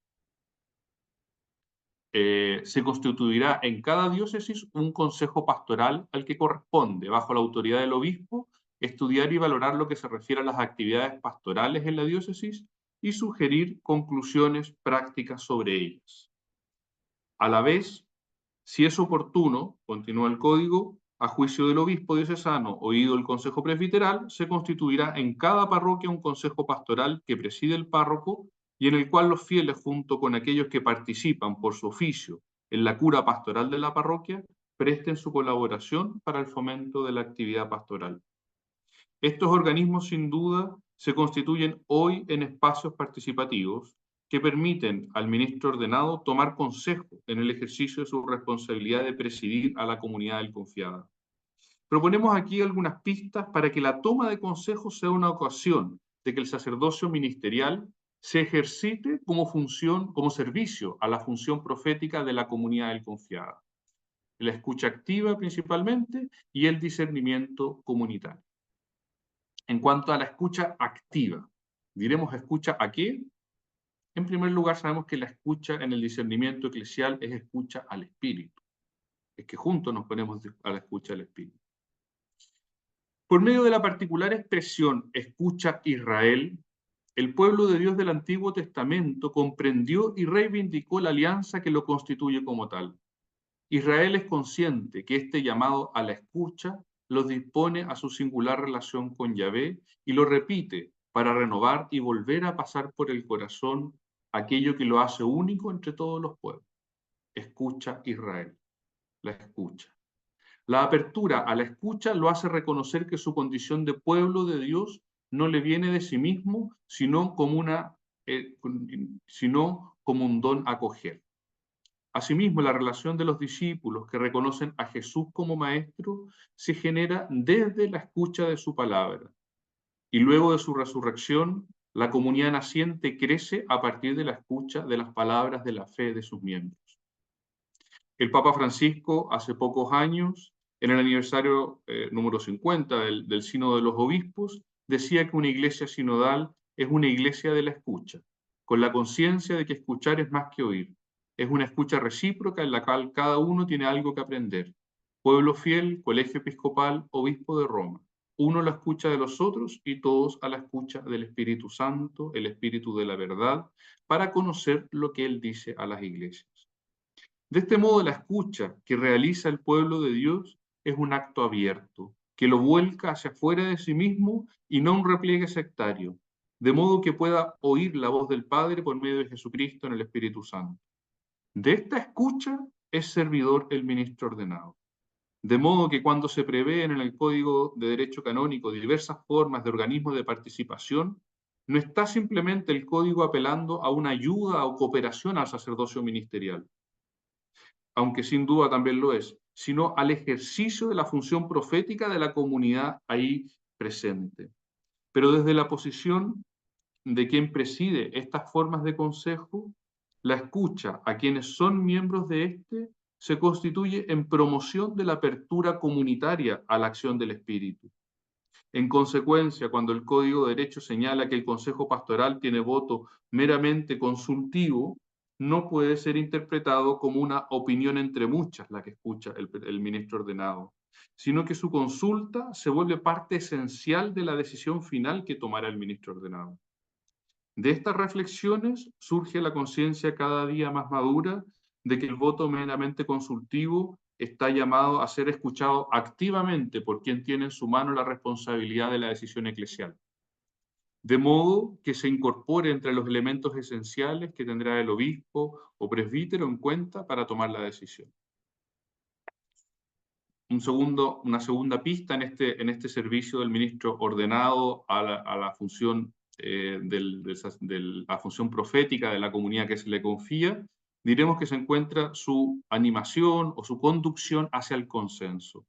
se constituirá en cada diócesis un consejo pastoral al que corresponde, bajo la autoridad del obispo, estudiar y valorar lo que se refiere a las actividades pastorales en la diócesis y sugerir conclusiones prácticas sobre ellas. A la vez, si es oportuno, continúa el Código, a juicio del obispo diocesano, oído el consejo presbiteral, se constituirá en cada parroquia un consejo pastoral que preside el párroco y en el cual los fieles, junto con aquellos que participan por su oficio en la cura pastoral de la parroquia, presten su colaboración para el fomento de la actividad pastoral. Estos organismos, sin duda, se constituyen hoy en espacios participativos que permiten al ministro ordenado tomar consejo en el ejercicio de su responsabilidad de presidir a la comunidad del confiada. Proponemos aquí algunas pistas para que la toma de consejos sea una ocasión de que el sacerdocio ministerial se ejercite como servicio a la función profética de la comunidad del confiada. La escucha activa principalmente y el discernimiento comunitario. En cuanto a la escucha activa, diremos escucha a qué. En primer lugar, sabemos que la escucha en el discernimiento eclesial es escucha al Espíritu. Es que juntos nos ponemos a la escucha al Espíritu. Por medio de la particular expresión escucha Israel, el pueblo de Dios del Antiguo Testamento comprendió y reivindicó la alianza que lo constituye como tal. Israel es consciente que este llamado a la escucha los dispone a su singular relación con Yahvé y lo repite para renovar y volver a pasar por el corazón aquello que lo hace único entre todos los pueblos. Escucha Israel, la escucha. La apertura a la escucha lo hace reconocer que su condición de pueblo de Dios no le viene de sí mismo, sino como un don a acoger. Asimismo, la relación de los discípulos que reconocen a Jesús como maestro se genera desde la escucha de su palabra. Y luego de su resurrección, la comunidad naciente crece a partir de la escucha de las palabras de la fe de sus miembros. El Papa Francisco, hace pocos años, en el aniversario número 50 del Sínodo de los Obispos, decía que una iglesia sinodal es una iglesia de la escucha, con la conciencia de que escuchar es más que oír. Es una escucha recíproca en la cual cada uno tiene algo que aprender. Pueblo fiel, colegio episcopal, obispo de Roma. Uno la escucha de los otros y todos a la escucha del Espíritu Santo, el Espíritu de la verdad, para conocer lo que Él dice a las iglesias. De este modo, la escucha que realiza el pueblo de Dios es un acto abierto, que lo vuelca hacia afuera de sí mismo y no un repliegue sectario, de modo que pueda oír la voz del Padre por medio de Jesucristo en el Espíritu Santo. De esta escucha es servidor el ministro ordenado. De modo que cuando se prevén en el Código de Derecho Canónico diversas formas de organismos de participación, no está simplemente el Código apelando a una ayuda o cooperación al sacerdocio ministerial, aunque sin duda también lo es, sino al ejercicio de la función profética de la comunidad ahí presente. Pero desde la posición de quien preside estas formas de consejo, la escucha a quienes son miembros de este se constituye en promoción de la apertura comunitaria a la acción del Espíritu. En consecuencia, cuando el Código de Derecho señala que el Consejo Pastoral tiene voto meramente consultivo, no puede ser interpretado como una opinión entre muchas la que escucha el ministro ordenado, sino que su consulta se vuelve parte esencial de la decisión final que tomará el ministro ordenado. De estas reflexiones surge la conciencia cada día más madura de que el voto meramente consultivo está llamado a ser escuchado activamente por quien tiene en su mano la responsabilidad de la decisión eclesial, de modo que se incorpore entre los elementos esenciales que tendrá el obispo o presbítero en cuenta para tomar la decisión. Una segunda pista en este servicio del ministro ordenado a la función de la función profética de la comunidad que se le confía, diremos que se encuentra su animación o su conducción hacia el consenso.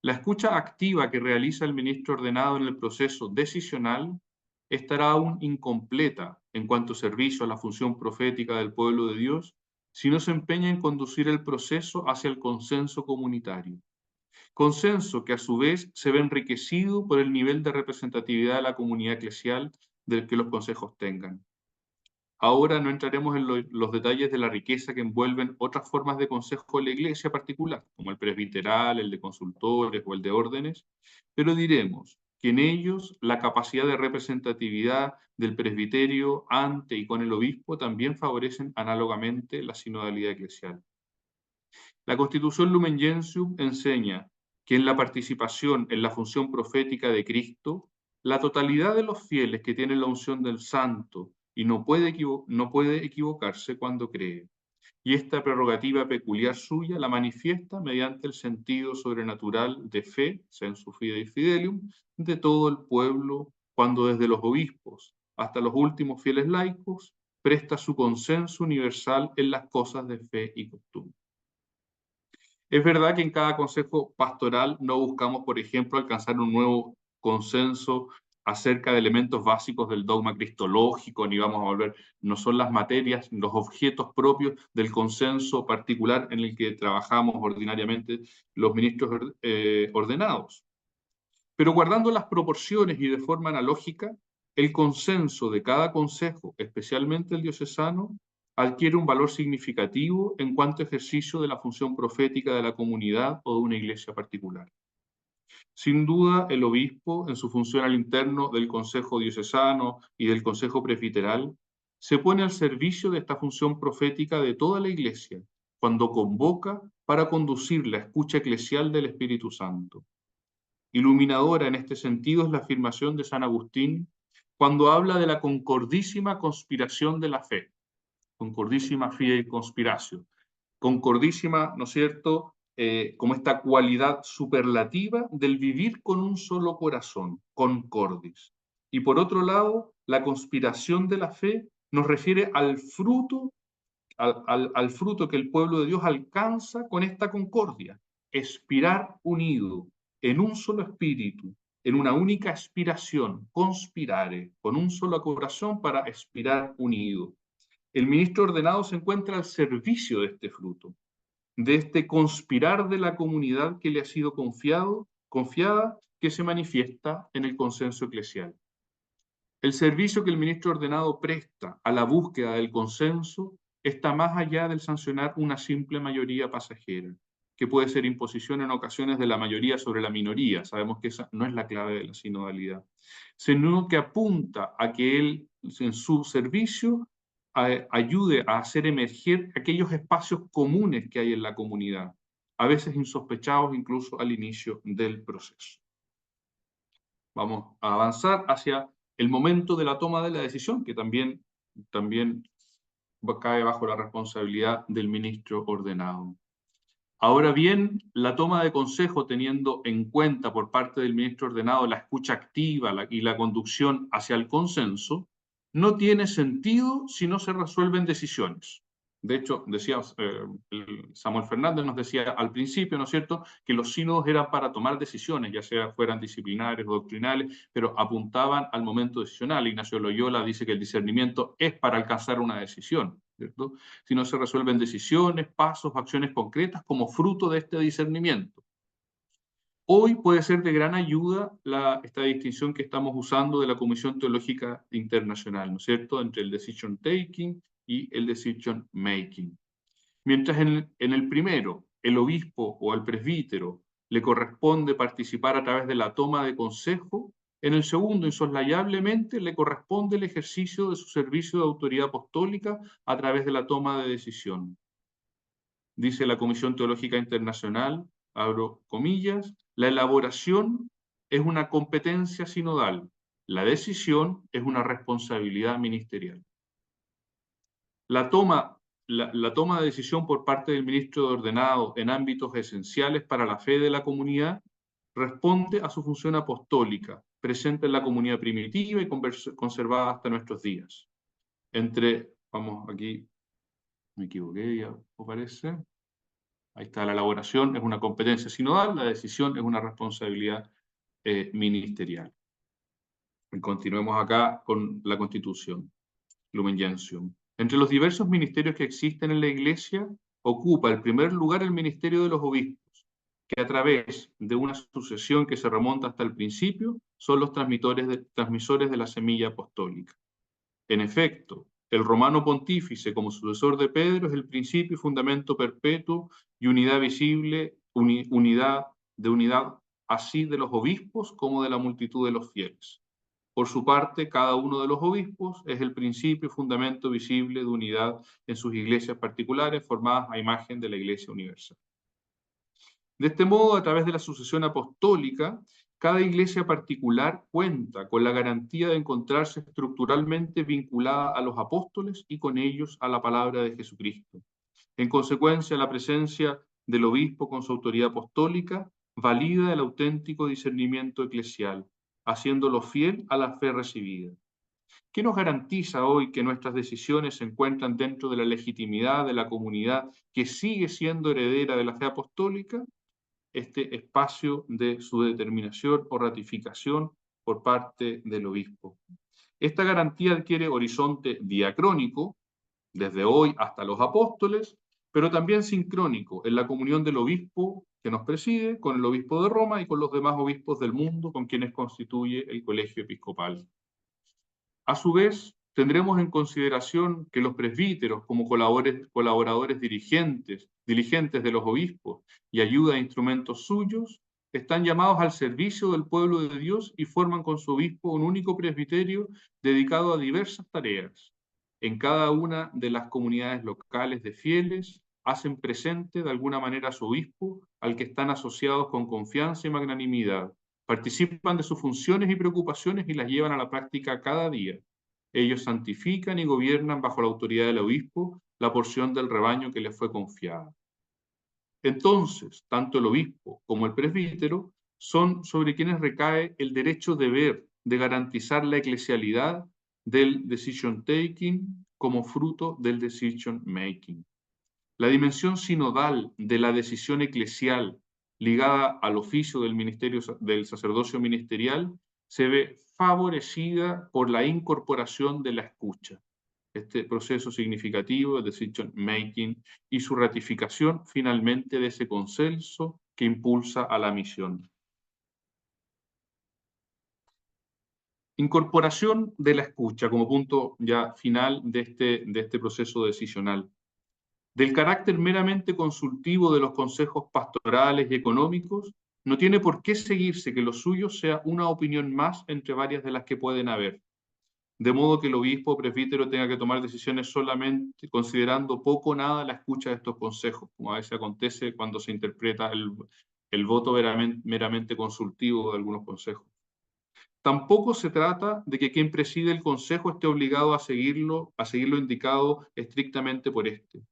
La escucha activa que realiza el ministro ordenado en el proceso decisional estará aún incompleta en cuanto a servicio a la función profética del pueblo de Dios si no se empeña en conducir el proceso hacia el consenso comunitario. Consenso que a su vez se ve enriquecido por el nivel de representatividad de la comunidad eclesial del que los consejos tengan. Ahora no entraremos en los detalles de la riqueza que envuelven otras formas de consejo en la iglesia particular, como el presbiteral, el de consultores o el de órdenes, pero diremos que en ellos la capacidad de representatividad del presbiterio ante y con el obispo también favorecen análogamente la sinodalidad eclesial. La Constitución Lumen Gentium enseña que en la participación en la función profética de Cristo, la totalidad de los fieles que tienen la unción del Santo y no puede equivocarse cuando cree. Y esta prerrogativa peculiar suya la manifiesta mediante el sentido sobrenatural de fe, sensu fidei fidelium, de todo el pueblo, cuando desde los obispos hasta los últimos fieles laicos presta su consenso universal en las cosas de fe y costumbre. Es verdad que en cada consejo pastoral no buscamos, por ejemplo, alcanzar un nuevo consenso acerca de elementos básicos del dogma cristológico, ni vamos a volver, no son las materias, los objetos propios del consenso particular en el que trabajamos ordinariamente los ministros ordenados. Pero guardando las proporciones y de forma analógica, el consenso de cada consejo, especialmente el diocesano, adquiere un valor significativo en cuanto a ejercicio de la función profética de la comunidad o de una iglesia particular. Sin duda, el obispo, en su función al interno del consejo diocesano y del consejo presbiteral, se pone al servicio de esta función profética de toda la iglesia, cuando convoca para conducir la escucha eclesial del Espíritu Santo. Iluminadora en este sentido es la afirmación de San Agustín cuando habla de la concordísima conspiración de la fe, concordísima fidei conspiratio, concordísima, ¿no es cierto?, como esta cualidad superlativa del vivir con un solo corazón, concordis. Y por otro lado, la conspiración de la fe nos refiere al fruto, al fruto que el pueblo de Dios alcanza con esta concordia, expirar unido, en un solo espíritu, en una única aspiración, conspirare, con un solo corazón para expirar unido. El ministro ordenado se encuentra al servicio de este fruto, de este conspirar de la comunidad que le ha sido confiada, que se manifiesta en el consenso eclesial. El servicio que el ministro ordenado presta a la búsqueda del consenso está más allá del sancionar una simple mayoría pasajera, que puede ser imposición en ocasiones de la mayoría sobre la minoría. Sabemos que esa no es la clave de la sinodalidad, sino que apunta a que él, en su servicio, ayude a hacer emerger aquellos espacios comunes que hay en la comunidad, a veces insospechados incluso al inicio del proceso. Vamos a avanzar hacia el momento de la toma de la decisión, que también cae bajo la responsabilidad del ministro ordenado. Ahora bien, la toma de consejo, teniendo en cuenta por parte del ministro ordenado la escucha activa y la conducción hacia el consenso, no tiene sentido si no se resuelven decisiones. De hecho, Samuel Fernández nos decía al principio, ¿no es cierto?, que los sínodos eran para tomar decisiones, ya sea fueran disciplinares o doctrinales, pero apuntaban al momento decisional. Ignacio Loyola dice que el discernimiento es para alcanzar una decisión, ¿cierto?, si no se resuelven decisiones, pasos, acciones concretas como fruto de este discernimiento. Hoy puede ser de gran ayuda esta distinción que estamos usando de la Comisión Teológica Internacional, ¿no es cierto?, entre el decision taking y el decision making. Mientras en el primero, el obispo o el presbítero le corresponde participar a través de la toma de consejo, en el segundo, insoslayablemente, le corresponde el ejercicio de su servicio de autoridad apostólica a través de la toma de decisión. Dice la Comisión Teológica Internacional, abro comillas, la elaboración es una competencia sinodal, la decisión es una responsabilidad ministerial. La toma de decisión por parte del ministro ordenado en ámbitos esenciales para la fe de la comunidad responde a su función apostólica, presente en la comunidad primitiva y conservada hasta nuestros días. Vamos aquí, me equivoqué, ya os parece. Ahí está, la elaboración es una competencia sinodal, la decisión es una responsabilidad ministerial. Y continuemos acá con la Constitución, Lumen Gentium. Entre los diversos ministerios que existen en la Iglesia, ocupa el primer lugar el ministerio de los obispos, que a través de una sucesión que se remonta hasta el principio, son los transmisores de la semilla apostólica. En efecto, el romano pontífice, como sucesor de Pedro, es el principio y fundamento perpetuo y unidad visible, unidad así de los obispos como de la multitud de los fieles. Por su parte, cada uno de los obispos es el principio y fundamento visible de unidad en sus iglesias particulares, formadas a imagen de la Iglesia universal. De este modo, a través de la sucesión apostólica, cada iglesia particular cuenta con la garantía de encontrarse estructuralmente vinculada a los apóstoles y con ellos a la palabra de Jesucristo. En consecuencia, la presencia del obispo con su autoridad apostólica valida el auténtico discernimiento eclesial, haciéndolo fiel a la fe recibida. ¿Qué nos garantiza hoy que nuestras decisiones se encuentran dentro de la legitimidad de la comunidad que sigue siendo heredera de la fe apostólica? Este espacio de su determinación o ratificación por parte del obispo. Esta garantía adquiere horizonte diacrónico, desde hoy hasta los apóstoles, pero también sincrónico, en la comunión del obispo que nos preside, con el obispo de Roma y con los demás obispos del mundo con quienes constituye el colegio episcopal. A su vez, tendremos en consideración que los presbíteros, como colaboradores diligentes de los obispos y ayuda a instrumentos suyos, están llamados al servicio del pueblo de Dios y forman con su obispo un único presbiterio dedicado a diversas tareas. En cada una de las comunidades locales de fieles, hacen presente de alguna manera a su obispo, al que están asociados con confianza y magnanimidad. Participan de sus funciones y preocupaciones y las llevan a la práctica cada día. Ellos santifican y gobiernan bajo la autoridad del obispo la porción del rebaño que les fue confiada. Entonces, tanto el obispo como el presbítero son sobre quienes recae el derecho-deber de garantizar la eclesialidad del decision-taking como fruto del decision-making. La dimensión sinodal de la decisión eclesial ligada al oficio del sacerdocio ministerial se ve favorecida por la incorporación de la escucha. Este proceso significativo de decision making y su ratificación finalmente de ese consenso que impulsa a la misión. Incorporación de la escucha como punto ya final de este proceso decisional. Del carácter meramente consultivo de los consejos pastorales y económicos, no tiene por qué seguirse que lo suyo sea una opinión más entre varias de las que pueden haber. De modo que el obispo o presbítero tenga que tomar decisiones solamente considerando poco o nada la escucha de estos consejos, como a veces acontece cuando se interpreta el voto meramente consultivo de algunos consejos. Tampoco se trata de que quien preside el consejo esté obligado a seguir lo indicado estrictamente por éste.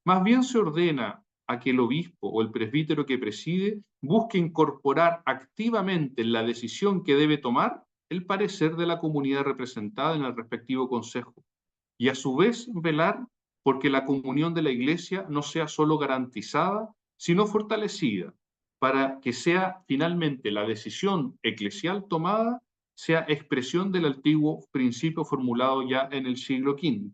Más bien se ordena a que el obispo o el presbítero que preside busque incorporar activamente en la decisión que debe tomar el parecer de la comunidad representada en el respectivo consejo y a su vez velar porque la comunión de la Iglesia no sea solo garantizada, sino fortalecida, para que sea finalmente la decisión eclesial tomada sea expresión del antiguo principio formulado ya en el siglo V.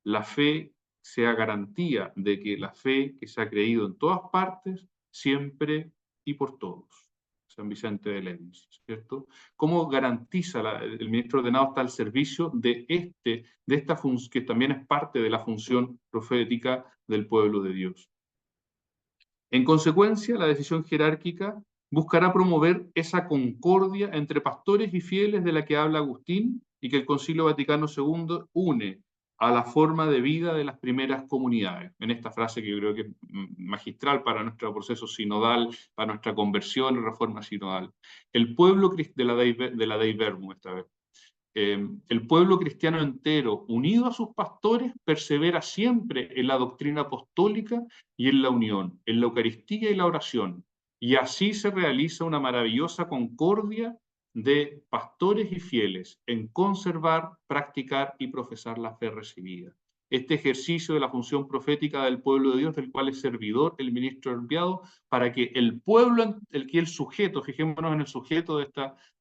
La fe sea garantía de que la fe que se ha creído en todas partes, siempre y por todos. San Vicente de Lens, ¿cierto? ¿Cómo garantiza el ministro ordenado está al servicio de esta función, que también es parte de la función profética del pueblo de Dios? En consecuencia, la decisión jerárquica buscará promover esa concordia entre pastores y fieles de la que habla Agustín y que el Concilio Vaticano II une a la forma de vida de las primeras comunidades. En esta frase que yo creo que es magistral para nuestro proceso sinodal, para nuestra conversión y reforma sinodal. El pueblo de la Dei Verbum esta vez. El pueblo cristiano entero, unido a sus pastores, persevera siempre en la doctrina apostólica y en la unión, en la Eucaristía y la oración. Y así se realiza una maravillosa concordia de pastores y fieles en conservar, practicar y profesar la fe recibida. Este ejercicio de la función profética del pueblo de Dios, del cual es servidor el ministro enviado, para que el pueblo, el sujeto, fijémonos en el sujeto de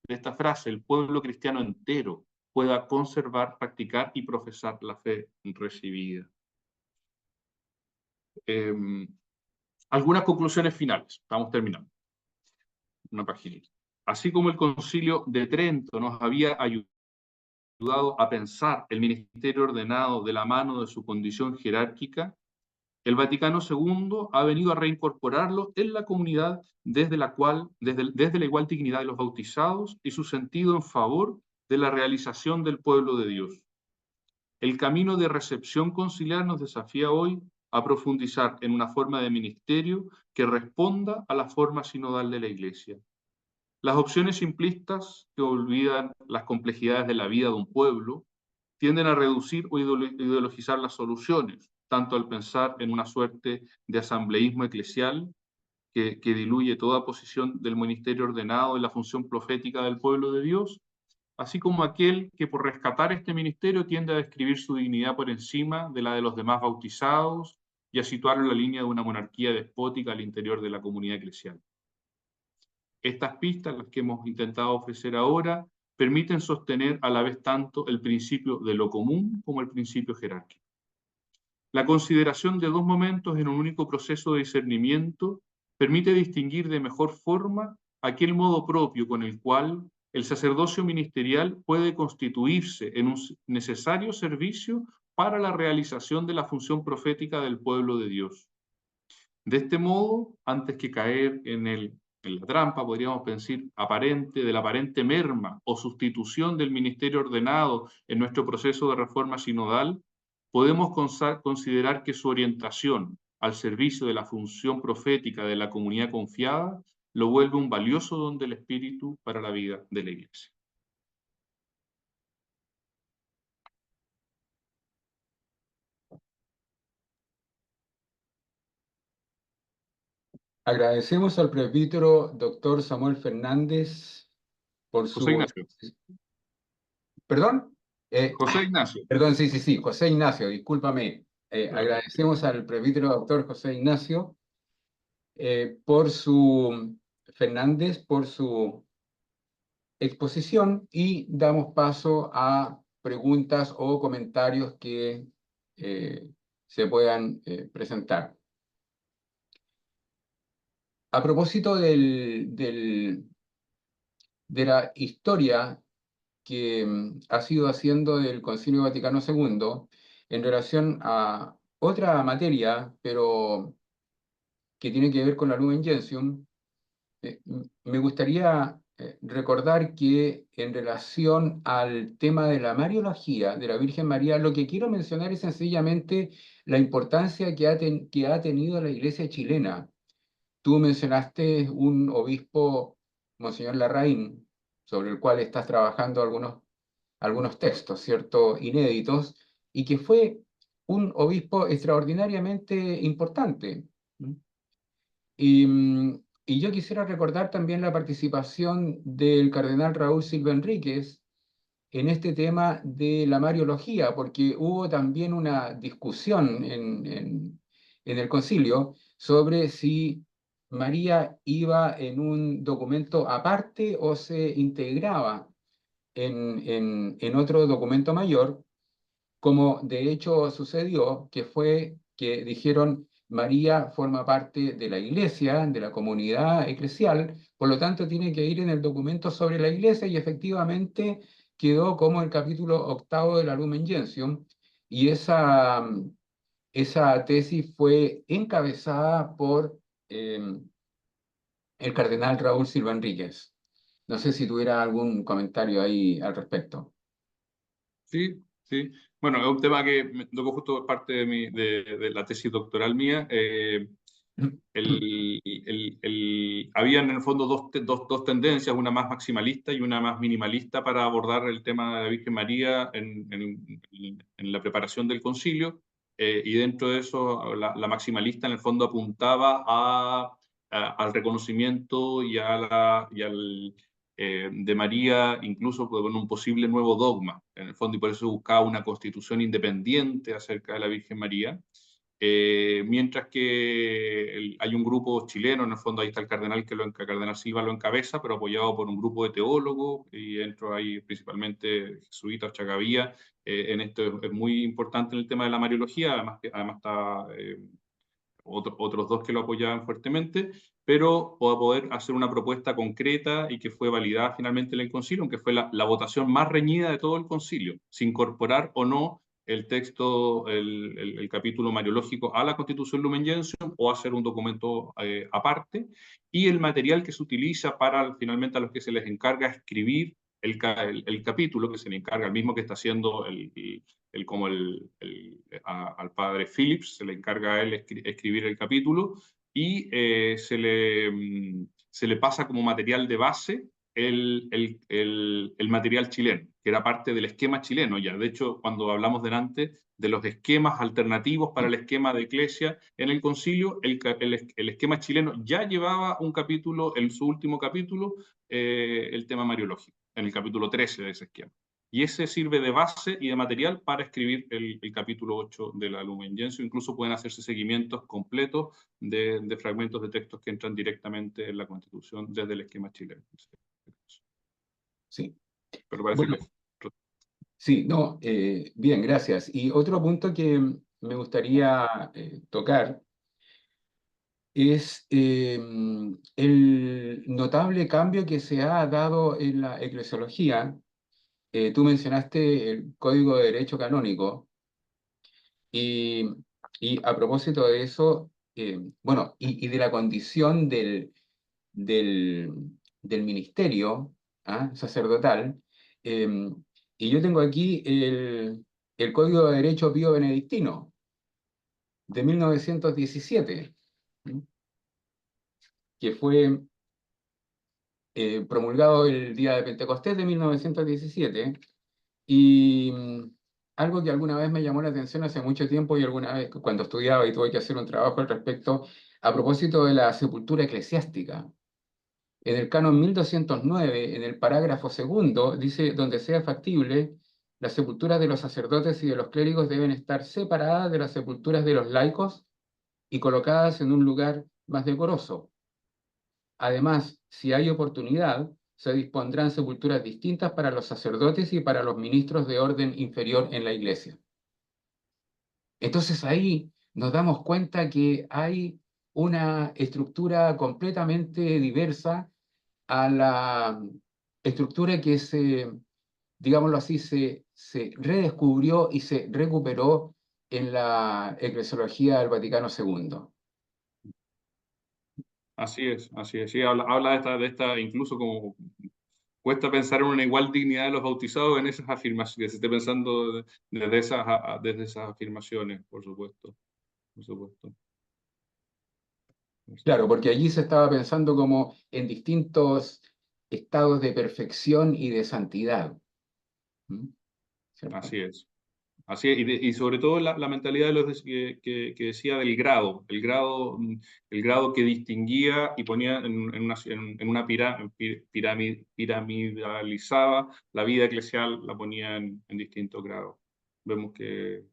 esta frase, el pueblo cristiano entero pueda conservar, practicar y profesar la fe recibida. Algunas conclusiones finales. Estamos terminando. Una paginita. Así como el Concilio de Trento nos había ayudado a pensar el ministerio ordenado de la mano de su condición jerárquica, el Vaticano II ha venido a reincorporarlo en la comunidad desde la igual dignidad de los bautizados y su sentido en favor de la realización del pueblo de Dios. El camino de recepción conciliar nos desafía hoy a profundizar en una forma de ministerio que responda a la forma sinodal de la Iglesia. Las opciones simplistas que olvidan las complejidades de la vida de un pueblo tienden a reducir o ideologizar las soluciones, tanto al pensar en una suerte de asambleísmo eclesial que diluye toda posición del ministerio ordenado en la función profética del pueblo de Dios, así como aquel que por rescatar este ministerio tiende a describir su dignidad por encima de la de los demás bautizados y a situarlo en la línea de una monarquía despótica al interior de la comunidad eclesial. Estas pistas, las que hemos intentado ofrecer ahora, permiten sostener a la vez tanto el principio de lo común como el principio jerárquico. La consideración de dos momentos en un único proceso de discernimiento permite distinguir de mejor forma aquel modo propio con el cual el sacerdocio ministerial puede constituirse en un necesario servicio para la realización de la función profética del pueblo de Dios. De este modo, antes que caer en la trampa, podríamos pensar, de la aparente merma o sustitución del ministerio ordenado en nuestro proceso de reforma sinodal, podemos considerar que su orientación al servicio de la función profética de la comunidad confiada lo vuelve un valioso don del Espíritu para la vida de la Iglesia. Agradecemos al presbítero doctor Samuel Fernández por José su... Ignacio. ¿Perdón? José Ignacio. Perdón, sí, José Ignacio, discúlpame. Claro. Agradecemos al presbítero doctor José Ignacio por su exposición y damos paso a preguntas o comentarios que se puedan presentar. A propósito de la historia que ha sido haciendo del Concilio Vaticano II en relación a otra materia, pero que tiene que ver con la Lumen Gentium, me gustaría recordar que en relación al tema de la Mariología de la Virgen María, lo que quiero mencionar es sencillamente la importancia que ha tenido la Iglesia chilena. Tú mencionaste un obispo, Monseñor Larraín, sobre el cual estás trabajando algunos textos, ¿cierto?, inéditos, y que fue un obispo extraordinariamente importante. Y yo quisiera recordar también la participación del cardenal Raúl Silva Enríquez en este tema de la Mariología, porque hubo también una discusión en el concilio sobre si María iba en un documento aparte o se integraba en otro documento mayor, como de hecho sucedió, que fue que dijeron María forma parte de la iglesia, de la comunidad eclesial, por lo tanto tiene que ir en el documento sobre la iglesia y efectivamente quedó como el capítulo 8 de la Lumen Gentium y esa tesis fue encabezada por el cardenal Raúl Silva Enríquez. No sé si tuviera algún comentario ahí al respecto. Sí, sí. Bueno, es un tema que me tocó justo parte de la tesis doctoral mía. Habían en el fondo dos tendencias, una más maximalista y una más minimalista para abordar el tema de la Virgen María en la preparación del concilio. Y dentro de eso, la maximalista en el fondo apuntaba al reconocimiento y al de María, incluso con un posible nuevo dogma, en el fondo, y por eso buscaba una constitución independiente acerca de la Virgen María. Mientras que hay un grupo chileno, en el fondo ahí está el cardenal Silva lo encabeza, pero apoyado por un grupo de teólogos, y dentro hay principalmente jesuitas, Chacavía. En esto es muy importante en el tema de la Mariología, además está otros dos que lo apoyaban fuertemente, pero para poder hacer una propuesta concreta y que fue validada finalmente en el concilio, aunque fue la votación más reñida de todo el concilio, si incorporar o no el texto, el capítulo mariológico a la Constitución Lumen Gentium o hacer un documento aparte, y el material que se utiliza para finalmente a los que se les encarga escribir el capítulo, que se le encarga, el mismo que está haciendo al padre Phillips, se le encarga a él escribir el capítulo y se le pasa como material de base el material chileno, que era parte del esquema chileno ya. De hecho, cuando hablamos delante de los esquemas alternativos para el esquema de Eclesia en el concilio, el esquema chileno ya llevaba un capítulo, en su último capítulo, el tema mariológico, en el capítulo 13 de ese esquema. Y ese sirve de base y de material para escribir el capítulo 8 de la Lumen Gentium. Incluso pueden hacerse seguimientos completos de fragmentos de textos que entran directamente en la Constitución desde el esquema chileno. Sí. Pero parece Bueno, que... sí, no, bien, gracias. Y otro punto que me gustaría tocar es el notable cambio que se ha dado en la eclesiología. Tú mencionaste el Código de Derecho Canónico y, y a propósito de eso, bueno, y de la condición del, del ministerio sacerdotal, eh, y yo tengo aquí el Código de Derecho Pío Benedictino de 1917, ¿sí? Que fue promulgado el día de Pentecostés de 1917, y algo que alguna vez me llamó la atención hace mucho tiempo y alguna vez cuando estudiaba y tuve que hacer un trabajo al respecto, a propósito de la sepultura eclesiástica. En el canon 1209, en el parágrafo segundo, dice, donde sea factible, las sepulturas de los sacerdotes y de los clérigos deben estar separadas de las sepulturas de los laicos y colocadas en un lugar más decoroso. Además, si hay oportunidad, se dispondrán sepulturas distintas para los sacerdotes y para los ministros de orden inferior en la iglesia. Entonces ahí nos damos cuenta que hay una estructura completamente diversa a la estructura que digámoslo así, se redescubrió y se recuperó en la eclesiología del Vaticano II. Así es, así es. Sí, habla de esta, incluso como cuesta pensar en una igual dignidad de los bautizados en esas afirmaciones, que se esté pensando desde esas afirmaciones, por supuesto. Por supuesto. Claro, porque allí se estaba pensando como en distintos estados de perfección y de santidad. ¿Mm? ¿Cierto? Así es. Así es, y sobre todo la mentalidad de los que decía del grado, el grado que distinguía y ponía en una piramidalizaba la vida eclesial, la ponía en distintos grados. Vemos que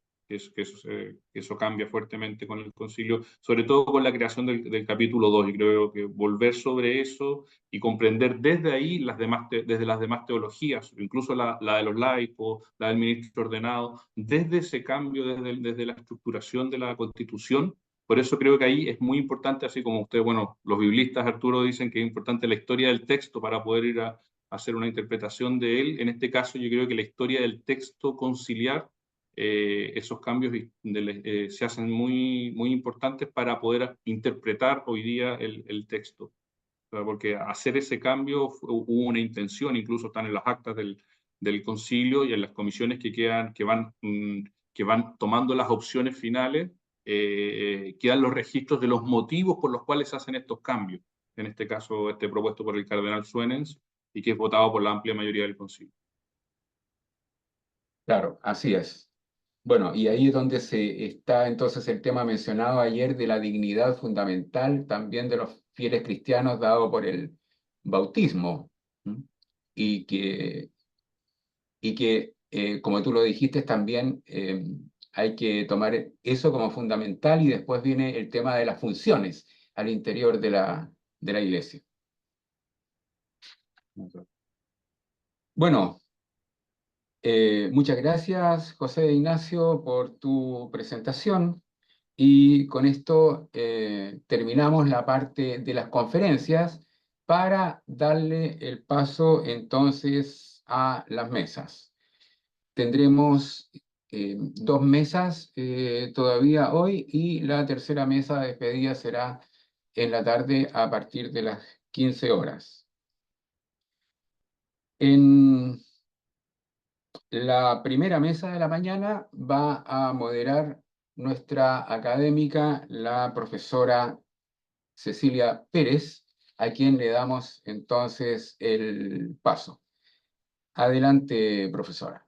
eso cambia fuertemente con el concilio, sobre todo con la creación del capítulo 2, y creo que volver sobre eso y comprender desde ahí desde las demás teologías, incluso la de los laicos, la del ministro ordenado, desde ese cambio, desde la estructuración de la Constitución. Por eso creo que ahí es muy importante, así como usted, bueno, los biblistas, Arturo, dicen que es importante la historia del texto para poder ir a hacer una interpretación de él. En este caso, yo creo que la historia del texto conciliar, esos cambios se hacen muy, muy importantes para poder interpretar hoy día el texto. Porque hacer ese cambio hubo una intención, incluso están en las actas del concilio y en las comisiones que van tomando las opciones finales, quedan los registros de los motivos por los cuales se hacen estos cambios. En este caso, propuesto por el cardenal Suenens y que es votado por la amplia mayoría del concilio. Claro, así es. Bueno, y ahí es donde se está entonces el tema mencionado ayer de la dignidad fundamental también de los fieles cristianos dado por el bautismo. ¿Mm? Y que como tú lo dijiste, también hay que tomar eso como fundamental y después viene el tema de las funciones al interior de la iglesia. Bueno, muchas gracias, José Ignacio, por tu presentación. Y con esto terminamos la parte de las conferencias para darle el paso entonces a las mesas. Tendremos dos mesas todavía hoy y la tercera mesa de despedida será en la tarde a partir de las 15 horas. En la primera mesa de la mañana va a moderar nuestra académica, la profesora Cecilia Pérez, a quien le damos entonces el paso. Adelante, profesora.